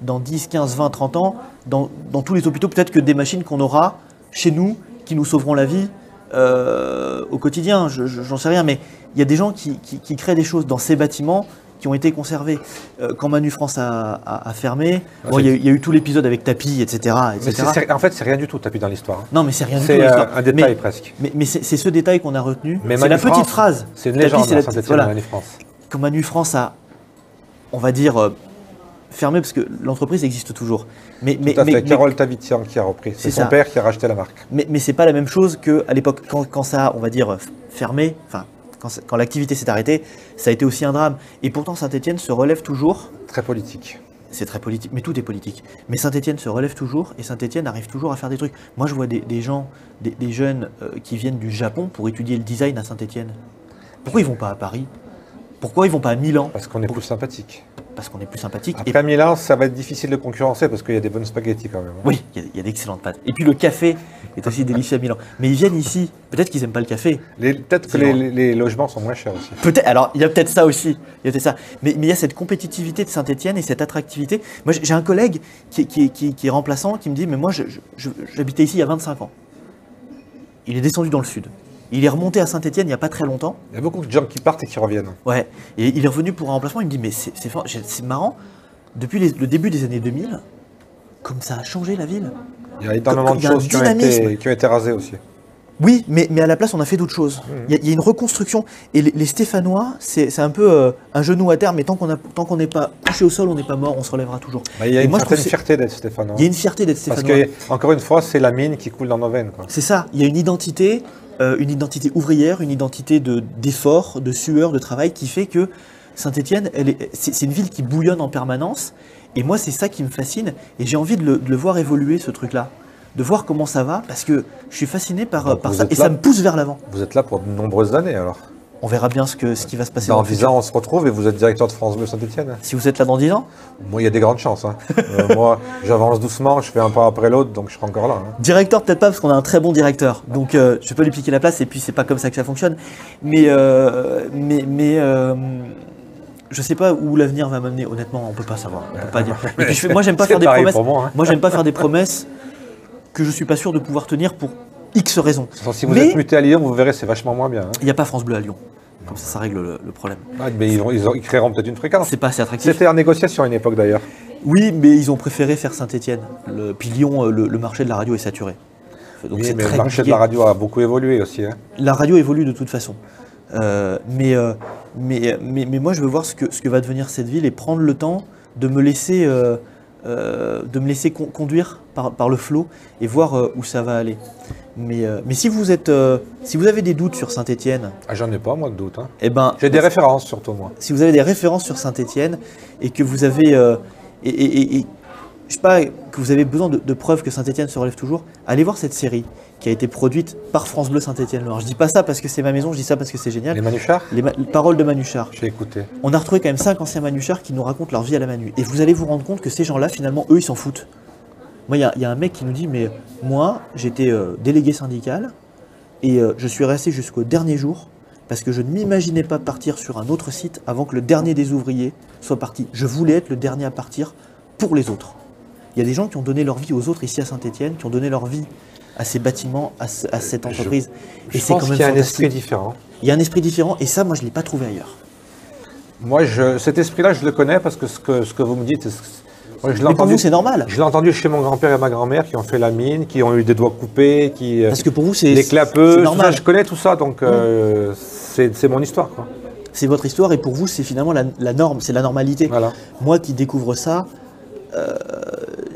Speaker 2: dans 10, 15, 20, 30 ans dans tous les hôpitaux. Peut-être que des machines qu'on aura chez nous, qui nous sauveront la vie au quotidien. J'en sais rien, mais il y a des gens qui créent des choses dans ces bâtiments qui ont été conservés. Quand Manu France a fermé, bon, il y a eu tout l'épisode avec Tapi, etc.
Speaker 1: Mais en fait, c'est rien du tout, Tapi, dans l'histoire.
Speaker 2: Non, mais c'est rien du tout.
Speaker 1: C'est un détail presque.
Speaker 2: Mais c'est ce détail qu'on a retenu.
Speaker 1: Mais
Speaker 2: C'est la petite phrase.
Speaker 1: C'est une légende,
Speaker 2: Tapi,
Speaker 1: Saint-Étienne,
Speaker 2: voilà.
Speaker 1: Manu France.
Speaker 2: Quand Manu France a, on va dire, fermé, parce que l'entreprise existe toujours.
Speaker 1: Tout à fait, Carole Tavitian qui a repris. C'est son père qui a racheté la marque.
Speaker 2: Mais c'est pas la même chose qu'à l'époque, quand ça a, on va dire, fermé, enfin, quand l'activité s'est arrêtée, ça a été aussi un drame. Et pourtant, Saint-Étienne se relève toujours.
Speaker 1: Très politique.
Speaker 2: C'est très politique, mais tout est politique. Mais Saint-Étienne se relève toujours et Saint-Étienne arrive toujours à faire des trucs. Moi, je vois des gens, des jeunes qui viennent du Japon pour étudier le design à Saint-Étienne. Pourquoi ils vont pas à Paris? Pourquoi ils vont pas à Milan?
Speaker 1: Parce qu'on est plus sympathique.
Speaker 2: Parce qu'on est plus sympathique.
Speaker 1: Après, à Milan, ça va être difficile de concurrencer parce qu'il y a des bonnes spaghettis quand même.
Speaker 2: Oui, il y a d'excellentes pâtes. Et puis le café est aussi délicieux à Milan. Mais ils viennent ici, peut-être qu'ils n'aiment pas le café.
Speaker 1: Peut-être que les logements sont moins chers aussi.
Speaker 2: Peut-être. Alors, il y a peut-être ça aussi. Mais il y a cette compétitivité de Saint-Étienne et cette attractivité. Moi, j'ai un collègue qui est remplaçant qui me dit, mais moi, j'habitais ici il y a 25 ans. Il est descendu dans le sud. Il est remonté à Saint-Étienne il n'y a pas très longtemps.
Speaker 1: Il y a beaucoup de gens qui partent et qui reviennent.
Speaker 2: Ouais. Et il est revenu pour un remplacement. Il me dit, mais c'est marrant. Depuis le début des années 2000, comme ça a changé la ville.
Speaker 1: Il y a énormément de choses qui ont été rasées aussi.
Speaker 2: Oui, mais à la place, on a fait d'autres choses. Il y a une reconstruction. Et les Stéphanois, c'est un peu un genou à terre, mais tant qu'on n'est pas couché au sol, on n'est pas mort, on se relèvera toujours.
Speaker 1: Il y a une certaine fierté d'être Stéphanois.
Speaker 2: Il y a une fierté d'être Stéphanois.
Speaker 1: Parce que, encore une fois, c'est la mine qui coule dans nos veines.
Speaker 2: C'est ça. Il y a une identité ouvrière, une identité d'effort, de sueur, de travail, qui fait que Saint-Étienne, c'est une ville qui bouillonne en permanence. Et moi, c'est ça qui me fascine. Et j'ai envie de le voir évoluer, ce truc-là. De voir comment ça va, parce que je suis fasciné par ça. Et ça me pousse vers l'avant.
Speaker 1: Vous êtes là pour de nombreuses années, alors.
Speaker 2: On verra bien ce qui va se passer.
Speaker 1: Dans 10 ans, on se retrouve et vous êtes directeur de France Bleu Saint-Étienne.
Speaker 2: Si vous êtes là dans 10 ans?
Speaker 1: Moi, il y a des grandes chances. Moi, j'avance doucement, je fais un pas après l'autre, donc je serai encore là.
Speaker 2: Directeur, peut-être pas, parce qu'on a un très bon directeur. Donc, je peux lui piquer la place, et puis c'est pas comme ça que ça fonctionne. Mais je sais pas où l'avenir va m'amener. Honnêtement, on peut pas savoir. On peut pas dire. Et puis, moi, j'aime pas faire des promesses. Moi, j'aime pas faire des promesses que je suis pas sûr de pouvoir tenir pour X raisons.
Speaker 1: Si vous êtes muté à Lyon, vous verrez, c'est vachement moins bien.
Speaker 2: Il n'y a pas France Bleu à Lyon. Comme ça règle le problème.
Speaker 1: Mais ils créeront peut-être une fréquence.
Speaker 2: C'est pas assez attractif.
Speaker 1: C'était en négociation à une époque d'ailleurs.
Speaker 2: Oui, mais ils ont préféré faire Saint-Étienne. Puis Lyon, le marché de la radio est saturé.
Speaker 1: Donc oui, mais le marché de la radio a beaucoup évolué aussi. La
Speaker 2: radio évolue de toute façon. Mais moi, je veux voir ce que va devenir cette ville et prendre le temps de me laisser conduire par le flot et voir où ça va aller. Mais si vous avez des doutes sur Saint-Étienne...
Speaker 1: Ah, j'en ai pas, moi, de doutes.
Speaker 2: Eh ben,
Speaker 1: j'ai des références, surtout, moi.
Speaker 2: Si vous avez des références sur Saint-Étienne et que vous avez... je sais pas, que vous avez besoin de preuves que Saint-Étienne se relève toujours, allez voir cette série qui a été produite par France Bleu Saint-Étienne. Alors, je dis pas ça parce que c'est ma maison, je dis ça parce que c'est génial.
Speaker 1: Les Manuchards ?
Speaker 2: Les paroles de Manuchard.
Speaker 1: J'ai écouté.
Speaker 2: On a retrouvé quand même 5 anciens Manuchards qui nous racontent leur vie à la Manu. Et vous allez vous rendre compte que ces gens-là, finalement, eux, ils s'en foutent. Moi, il y a un mec qui nous dit, mais moi, j'étais délégué syndical et je suis resté jusqu'au dernier jour parce que je ne m'imaginais pas partir sur un autre site avant que le dernier des ouvriers soit parti. Je voulais être le dernier à partir pour les autres. Il y a des gens qui ont donné leur vie aux autres ici à Saint-Étienne, qui ont donné leur vie à ces bâtiments, à cette entreprise.
Speaker 1: Je pense qu'il y a un esprit différent.
Speaker 2: Il y a un esprit différent et ça, moi, je ne l'ai pas trouvé ailleurs.
Speaker 1: Moi, cet esprit-là, je le connais parce que ce que vous me dites, moi,
Speaker 2: mais pour vous, c'est normal.
Speaker 1: Je l'ai entendu chez mon grand-père et ma grand-mère qui ont fait la mine, qui ont eu des doigts coupés,
Speaker 2: parce que pour vous, c'est
Speaker 1: les clapeux,
Speaker 2: normal.
Speaker 1: Ça, je connais tout ça, donc c'est mon histoire, quoi.
Speaker 2: C'est votre histoire et pour vous, c'est finalement la norme, c'est la normalité.
Speaker 1: Voilà.
Speaker 2: Moi qui découvre ça,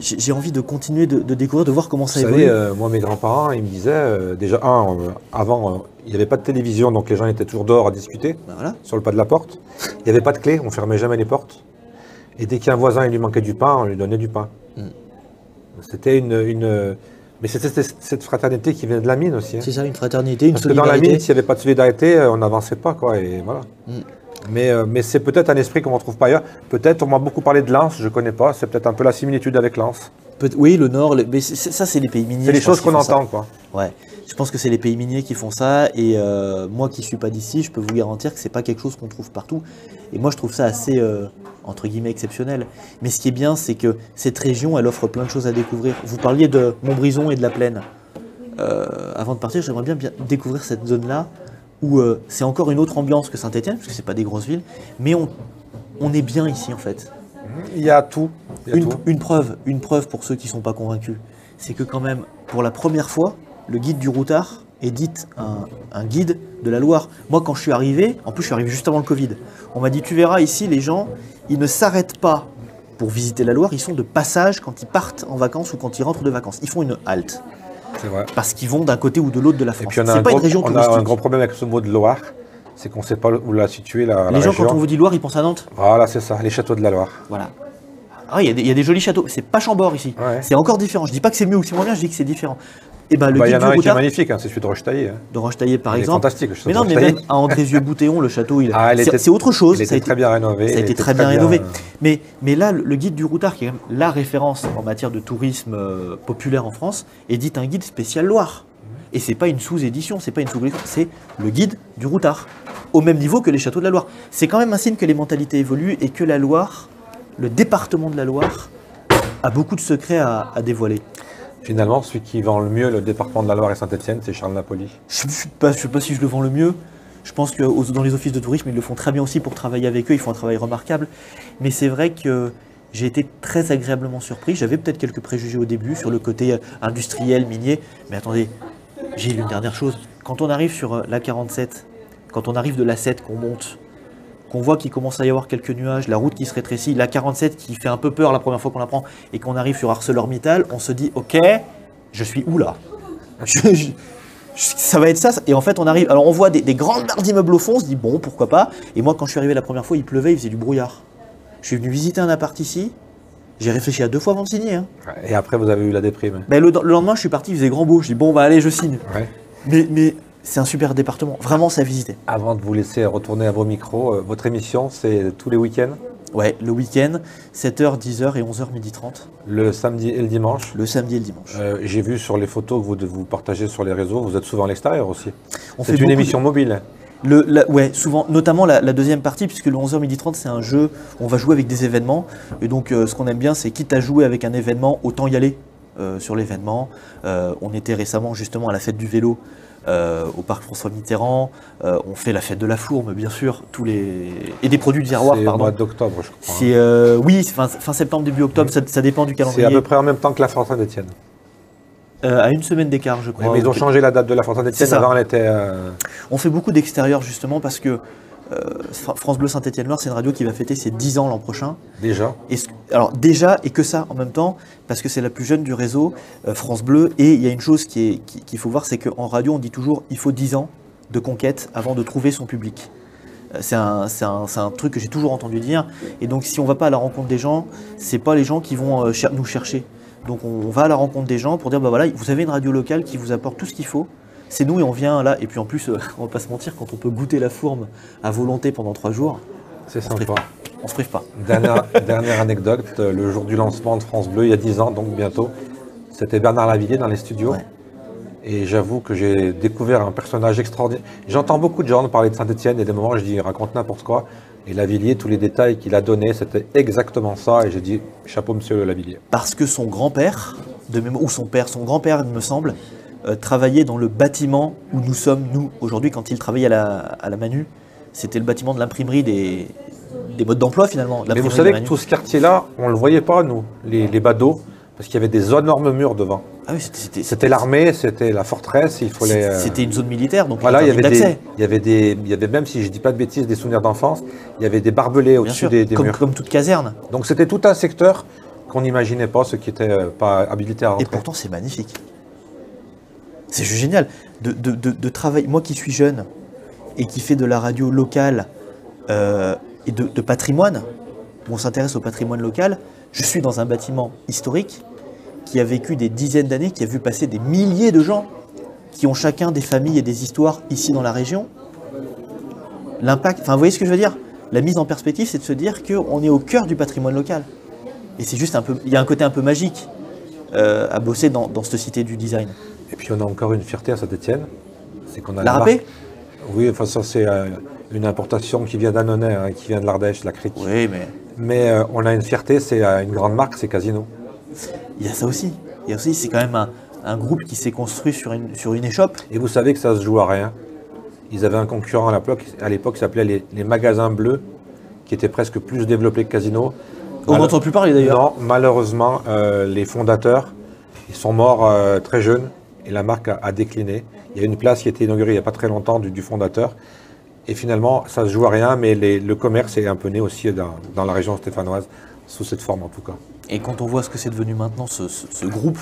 Speaker 2: j'ai envie de continuer de découvrir, de voir comment ça
Speaker 1: Vous
Speaker 2: évolue.
Speaker 1: savez, moi, mes grands-parents, ils me disaient, déjà, avant, il n'y avait pas de télévision, donc les gens étaient toujours dehors à discuter,
Speaker 2: Ben voilà.
Speaker 1: sur le pas de la porte. Il n'y avait pas de clé, on ne fermait jamais les portes. Et dès qu'un voisin, il lui manquait du pain, on lui donnait du pain. C'était Mais c'était cette fraternité qui venait de la mine aussi. Hein.
Speaker 2: C'est ça, une fraternité, une
Speaker 1: Parce que dans la
Speaker 2: solidarité.
Speaker 1: mine, s'il n'y avait pas de solidarité, on n'avançait pas, quoi, et voilà. Mais c'est peut-être un esprit qu'on ne retrouve pas ailleurs. Peut-être, on m'a beaucoup parlé de Lens, je ne connais pas, c'est peut-être un peu la similitude avec Lens.
Speaker 2: Oui, le Nord, mais ça, c'est les pays miniers.
Speaker 1: C'est les
Speaker 2: je pense,
Speaker 1: choses qu'on
Speaker 2: qui font ça.
Speaker 1: entend, quoi.
Speaker 2: Ouais, je pense que c'est les pays miniers qui font ça, et moi qui ne suis pas d'ici, je peux vous garantir que c'est pas quelque chose qu'on trouve partout. Et moi, je trouve ça assez, entre guillemets, exceptionnel. Mais ce qui est bien, c'est que cette région, elle offre plein de choses à découvrir. Vous parliez de Montbrison et de la Plaine. Avant de partir, j'aimerais bien découvrir cette zone-là, où c'est encore une autre ambiance que Saint-Étienne, parce que c'est pas des grosses villes, mais on est bien ici, en fait.
Speaker 1: Il y a tout. Il y a tout.
Speaker 2: Une preuve pour ceux qui ne sont pas convaincus, c'est que quand même, pour la première fois, le guide du routard édite un guide de la Loire. Moi, quand je suis arrivé, en plus je suis arrivé juste avant le Covid, on m'a dit, tu verras ici, les gens, ils ne s'arrêtent pas pour visiter la Loire, ils sont de passage quand ils partent en vacances ou quand ils rentrent de vacances. Ils font une halte,
Speaker 1: C'est vrai.
Speaker 2: parce qu'ils vont d'un côté ou de l'autre de la
Speaker 1: Et
Speaker 2: France.
Speaker 1: puis on a,
Speaker 2: C'est
Speaker 1: un
Speaker 2: pas
Speaker 1: gros,
Speaker 2: une région
Speaker 1: on
Speaker 2: touristique.
Speaker 1: a un gros problème avec ce mot de Loire, c'est qu'on ne sait pas où la situer, la
Speaker 2: Les gens,
Speaker 1: région.
Speaker 2: quand on vous dit Loire, ils pensent à Nantes.
Speaker 1: Voilà, c'est ça, les châteaux de la Loire.
Speaker 2: Voilà. Ah, il y a des jolis châteaux. C'est pas Chambord ici.
Speaker 1: Ouais.
Speaker 2: C'est encore différent. Je dis pas que c'est mieux ou que c'est moins bien, je dis que c'est différent. Et ben, le
Speaker 1: Il y
Speaker 2: guide
Speaker 1: en
Speaker 2: du
Speaker 1: a un qui est
Speaker 2: routard
Speaker 1: magnifique, hein, c'est celui de Rochetaillé. Hein.
Speaker 2: de Rochetaillé, par
Speaker 1: Il est
Speaker 2: exemple.
Speaker 1: fantastique, le château
Speaker 2: Mais
Speaker 1: de
Speaker 2: non, mais
Speaker 1: Rochetaillé.
Speaker 2: même à Andrézieux-Boutéon, le château, c'est autre chose.
Speaker 1: Il était très bien rénové.
Speaker 2: Ça a
Speaker 1: il
Speaker 2: été
Speaker 1: était
Speaker 2: très bien rénové. Mais là, le guide du routard, qui est quand même la référence en matière de tourisme populaire en France, édite un guide spécial Loire. Et c'est pas une sous-édition, c'est pas une sous-édition, c'est le guide du routard, au même niveau que les châteaux de la Loire. C'est quand même un signe que les mentalités évoluent et que la Loire, le département de la Loire, a beaucoup de secrets à dévoiler.
Speaker 1: Finalement, celui qui vend le mieux le département de la Loire et Saint-Étienne, c'est Charles Napoli.
Speaker 2: Je ne sais pas si je le vends le mieux. Je pense que dans les offices de tourisme, ils le font très bien aussi pour travailler avec eux. Ils font un travail remarquable. Mais c'est vrai que j'ai été très agréablement surpris. J'avais peut-être quelques préjugés au début sur le côté industriel, minier. Mais attendez, j'ai une dernière chose. Quand on arrive sur la 47, quand on arrive de la 7, qu'on monte, qu'on voit qu'il commence à y avoir quelques nuages, la route qui se rétrécit, la 47 qui fait un peu peur la première fois qu'on la prend, et qu'on arrive sur ArcelorMittal, on se dit « Ok, je suis où là ?» Ça va être ça, et en fait on arrive, alors on voit des grandes barres d'immeubles au fond, on se dit bon pourquoi pas, et moi quand je suis arrivé la première fois il pleuvait, il faisait du brouillard. Je suis venu visiter un appart ici, j'ai réfléchi à 2 fois avant de signer. Hein.
Speaker 1: Et après, vous avez eu la déprime.
Speaker 2: Ben, le lendemain je suis parti, il faisait grand beau, je dis bon bah allez je signe.
Speaker 1: Ouais.
Speaker 2: Mais c'est un super département, vraiment c'est à visiter.
Speaker 1: Avant de vous laisser retourner à vos micros, votre émission, c'est tous les week-ends,
Speaker 2: Ouais, le week-end, 7h, 10h et 11h, 12h30,
Speaker 1: le samedi et le dimanche.
Speaker 2: le samedi et le dimanche.
Speaker 1: J'ai vu sur les photos que vous partagez sur les réseaux, vous êtes souvent à l'extérieur aussi.
Speaker 2: On
Speaker 1: C'est
Speaker 2: fait
Speaker 1: une
Speaker 2: beaucoup
Speaker 1: émission mobile.
Speaker 2: Ouais, souvent, notamment la deuxième partie, puisque le 11h30, c'est un jeu où on va jouer avec des événements. Et donc, ce qu'on aime bien, c'est quitte à jouer avec un événement, autant y aller sur l'événement. On était récemment justement à la fête du vélo au parc François Mitterrand. On fait la fête de la Fourme, bien sûr, et des produits du terroir,
Speaker 1: C'est au
Speaker 2: pardon.
Speaker 1: mois d'octobre, je crois.
Speaker 2: C'est, oui, c'est fin septembre, début octobre, ça dépend du
Speaker 1: C'est à
Speaker 2: calendrier.
Speaker 1: peu près en même temps que la France Saint-Étienne.
Speaker 2: À une semaine d'écart, je crois.
Speaker 1: Mais ils ont changé la date de la France
Speaker 2: C'est
Speaker 1: Saint-Étienne.
Speaker 2: ça.
Speaker 1: Avant, elle était.
Speaker 2: On fait beaucoup d'extérieur justement parce que France Bleu Saint-Étienne-Loire, c'est une radio qui va fêter ses 10 ans l'an prochain.
Speaker 1: Déjà.
Speaker 2: Alors déjà, et que ça en même temps, parce que c'est la plus jeune du réseau, France Bleu, et il y a une chose qu'il faut voir, c'est qu'en radio, on dit toujours il faut 10 ans de conquête avant de trouver son public. C'est un truc que j'ai toujours entendu dire, et donc si on ne va pas à la rencontre des gens, c'est pas les gens qui vont nous chercher. Donc on va à la rencontre des gens pour dire, bah voilà, vous avez une radio locale qui vous apporte tout ce qu'il faut, c'est nous et on vient là, et puis en plus, on va pas se mentir, quand on peut goûter la fourme à volonté pendant 3 jours,
Speaker 1: C'est
Speaker 2: on se
Speaker 1: sympa.
Speaker 2: prive pas.
Speaker 1: Dernière anecdote, le jour du lancement de France Bleu, il y a 10 ans, donc bientôt, c'était Bernard Lavilliers dans les studios.
Speaker 2: Ouais.
Speaker 1: Et j'avoue que j'ai découvert un personnage extraordinaire. J'entends beaucoup de gens parler de Saint-Étienne, il y a des moments où je dis, il raconte n'importe quoi. Et Lavilliers, tous les détails qu'il a donnés, c'était exactement ça. Et j'ai dit, chapeau monsieur le Lavilliers.
Speaker 2: Parce que son grand-père, ou son grand-père, il me semble, travaillait dans le bâtiment où nous sommes, nous, aujourd'hui, quand il travaillait à la Manu. C'était le bâtiment de l'imprimerie des modes d'emploi, finalement.
Speaker 1: Mais vous savez que tout ce quartier-là, on ne le voyait pas, nous, les badauds, parce qu'il y avait des énormes murs devant.
Speaker 2: Ah oui,
Speaker 1: C'était l'armée, c'était la forteresse, il fallait...
Speaker 2: C'était une zone militaire, donc
Speaker 1: Voilà, il y
Speaker 2: d'accès.
Speaker 1: avait même, si je ne dis pas de bêtises, des souvenirs d'enfance, il y avait des barbelés
Speaker 2: Bien
Speaker 1: au-dessus
Speaker 2: sûr,
Speaker 1: des
Speaker 2: comme,
Speaker 1: murs.
Speaker 2: comme toute caserne.
Speaker 1: Donc c'était tout un secteur qu'on n'imaginait pas, ceux qui n'étaient pas habilités à rentrer.
Speaker 2: Et pourtant, c'est magnifique. C'est juste génial de travailler. Moi qui suis jeune et qui fais de la radio locale et de patrimoine, où on s'intéresse au patrimoine local, je suis dans un bâtiment historique qui a vécu des dizaines d'années, qui a vu passer des milliers de gens qui ont chacun des familles et des histoires ici dans la région. L'impact, enfin vous voyez ce que je veux dire? La mise en perspective, c'est de se dire qu'on est au cœur du patrimoine local. Et c'est juste un peu, il y a un côté un peu magique à bosser dans cette cité du design.
Speaker 1: Et puis on a encore une fierté à Saint-Étienne, c'est qu'on a
Speaker 2: La râpée?
Speaker 1: Oui, enfin ça c'est une importation qui vient d'Annonay, hein, qui vient de l'Ardèche, la Crique.
Speaker 2: Oui, mais
Speaker 1: Mais on a une fierté, c'est une grande marque, c'est Casino.
Speaker 2: il y a ça aussi. Il y a aussi, c'est quand même un groupe qui s'est construit sur une échoppe.
Speaker 1: Et vous savez que ça se joue à rien. Ils avaient un concurrent à l'époque qui s'appelait les magasins bleus, qui était presque plus développé que Casino.
Speaker 2: On n'entend plus parler d'ailleurs.
Speaker 1: Non, malheureusement, les fondateurs, ils sont morts très jeunes et la marque a décliné. Il y a une place qui a été inaugurée il n'y a pas très longtemps du fondateur. Et finalement, ça se joue à rien, mais le commerce est un peu né aussi dans la région stéphanoise, sous cette forme en tout cas.
Speaker 2: Et quand on voit ce que c'est devenu maintenant, ce groupe,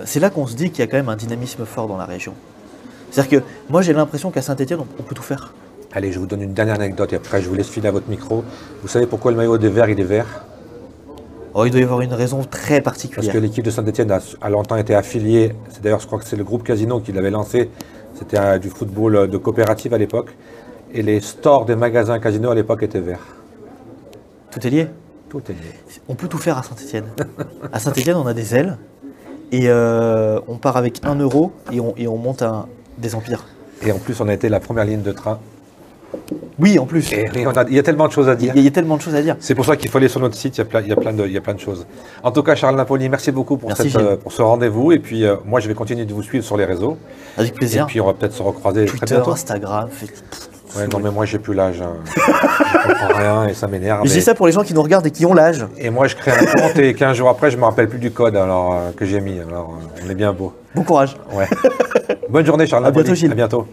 Speaker 2: c'est là qu'on se dit qu'il y a quand même un dynamisme fort dans la région. C'est-à-dire que moi j'ai l'impression qu'à Saint-Étienne, on peut tout faire.
Speaker 1: Allez, je vous donne une dernière anecdote et après je vous laisse filer à votre micro. Vous savez pourquoi le maillot des Verts, il est vert?
Speaker 2: Oh, il doit y avoir une raison très
Speaker 1: Parce
Speaker 2: particulière.
Speaker 1: que l'équipe de Saint-Étienne a longtemps été affiliée, c'est d'ailleurs je crois que c'est le groupe Casino qui l'avait lancé, c'était du football de coopérative à l'époque, et les stores des magasins Casino à l'époque étaient verts.
Speaker 2: Tout est lié.
Speaker 1: Tout est lié.
Speaker 2: On peut tout faire à Saint-Étienne. À Saint-Étienne, on a des ailes et on part avec 1 euro et on monte des empires.
Speaker 1: Et en plus on a été la première ligne de train.
Speaker 2: Oui, en plus.
Speaker 1: Et il y a tellement de choses à dire.
Speaker 2: Il y a tellement de choses à dire.
Speaker 1: C'est pour ça qu'il faut aller sur notre site, il y a plein de choses. En tout cas, Charles Napoli, merci beaucoup pour,
Speaker 2: Merci, Gilles.
Speaker 1: pour ce rendez-vous. Et puis, moi, je vais continuer de vous suivre sur les réseaux.
Speaker 2: Avec
Speaker 1: Et
Speaker 2: plaisir.
Speaker 1: puis, on va peut-être se recroiser très
Speaker 2: Twitter,
Speaker 1: bientôt.
Speaker 2: Instagram.
Speaker 1: Ouais, non, mais moi, j'ai plus l'âge. Hein. Je comprends rien et ça m'énerve.
Speaker 2: Je dis ça pour les gens qui nous regardent et qui ont l'âge.
Speaker 1: Et moi, je crée un compte et 15 jours après, je me rappelle plus du code que j'ai mis. Alors, on est bien beau.
Speaker 2: Bon courage.
Speaker 1: Ouais. Bonne journée, Charles
Speaker 2: À
Speaker 1: Napoli.
Speaker 2: bientôt, Gilles.
Speaker 1: À bientôt.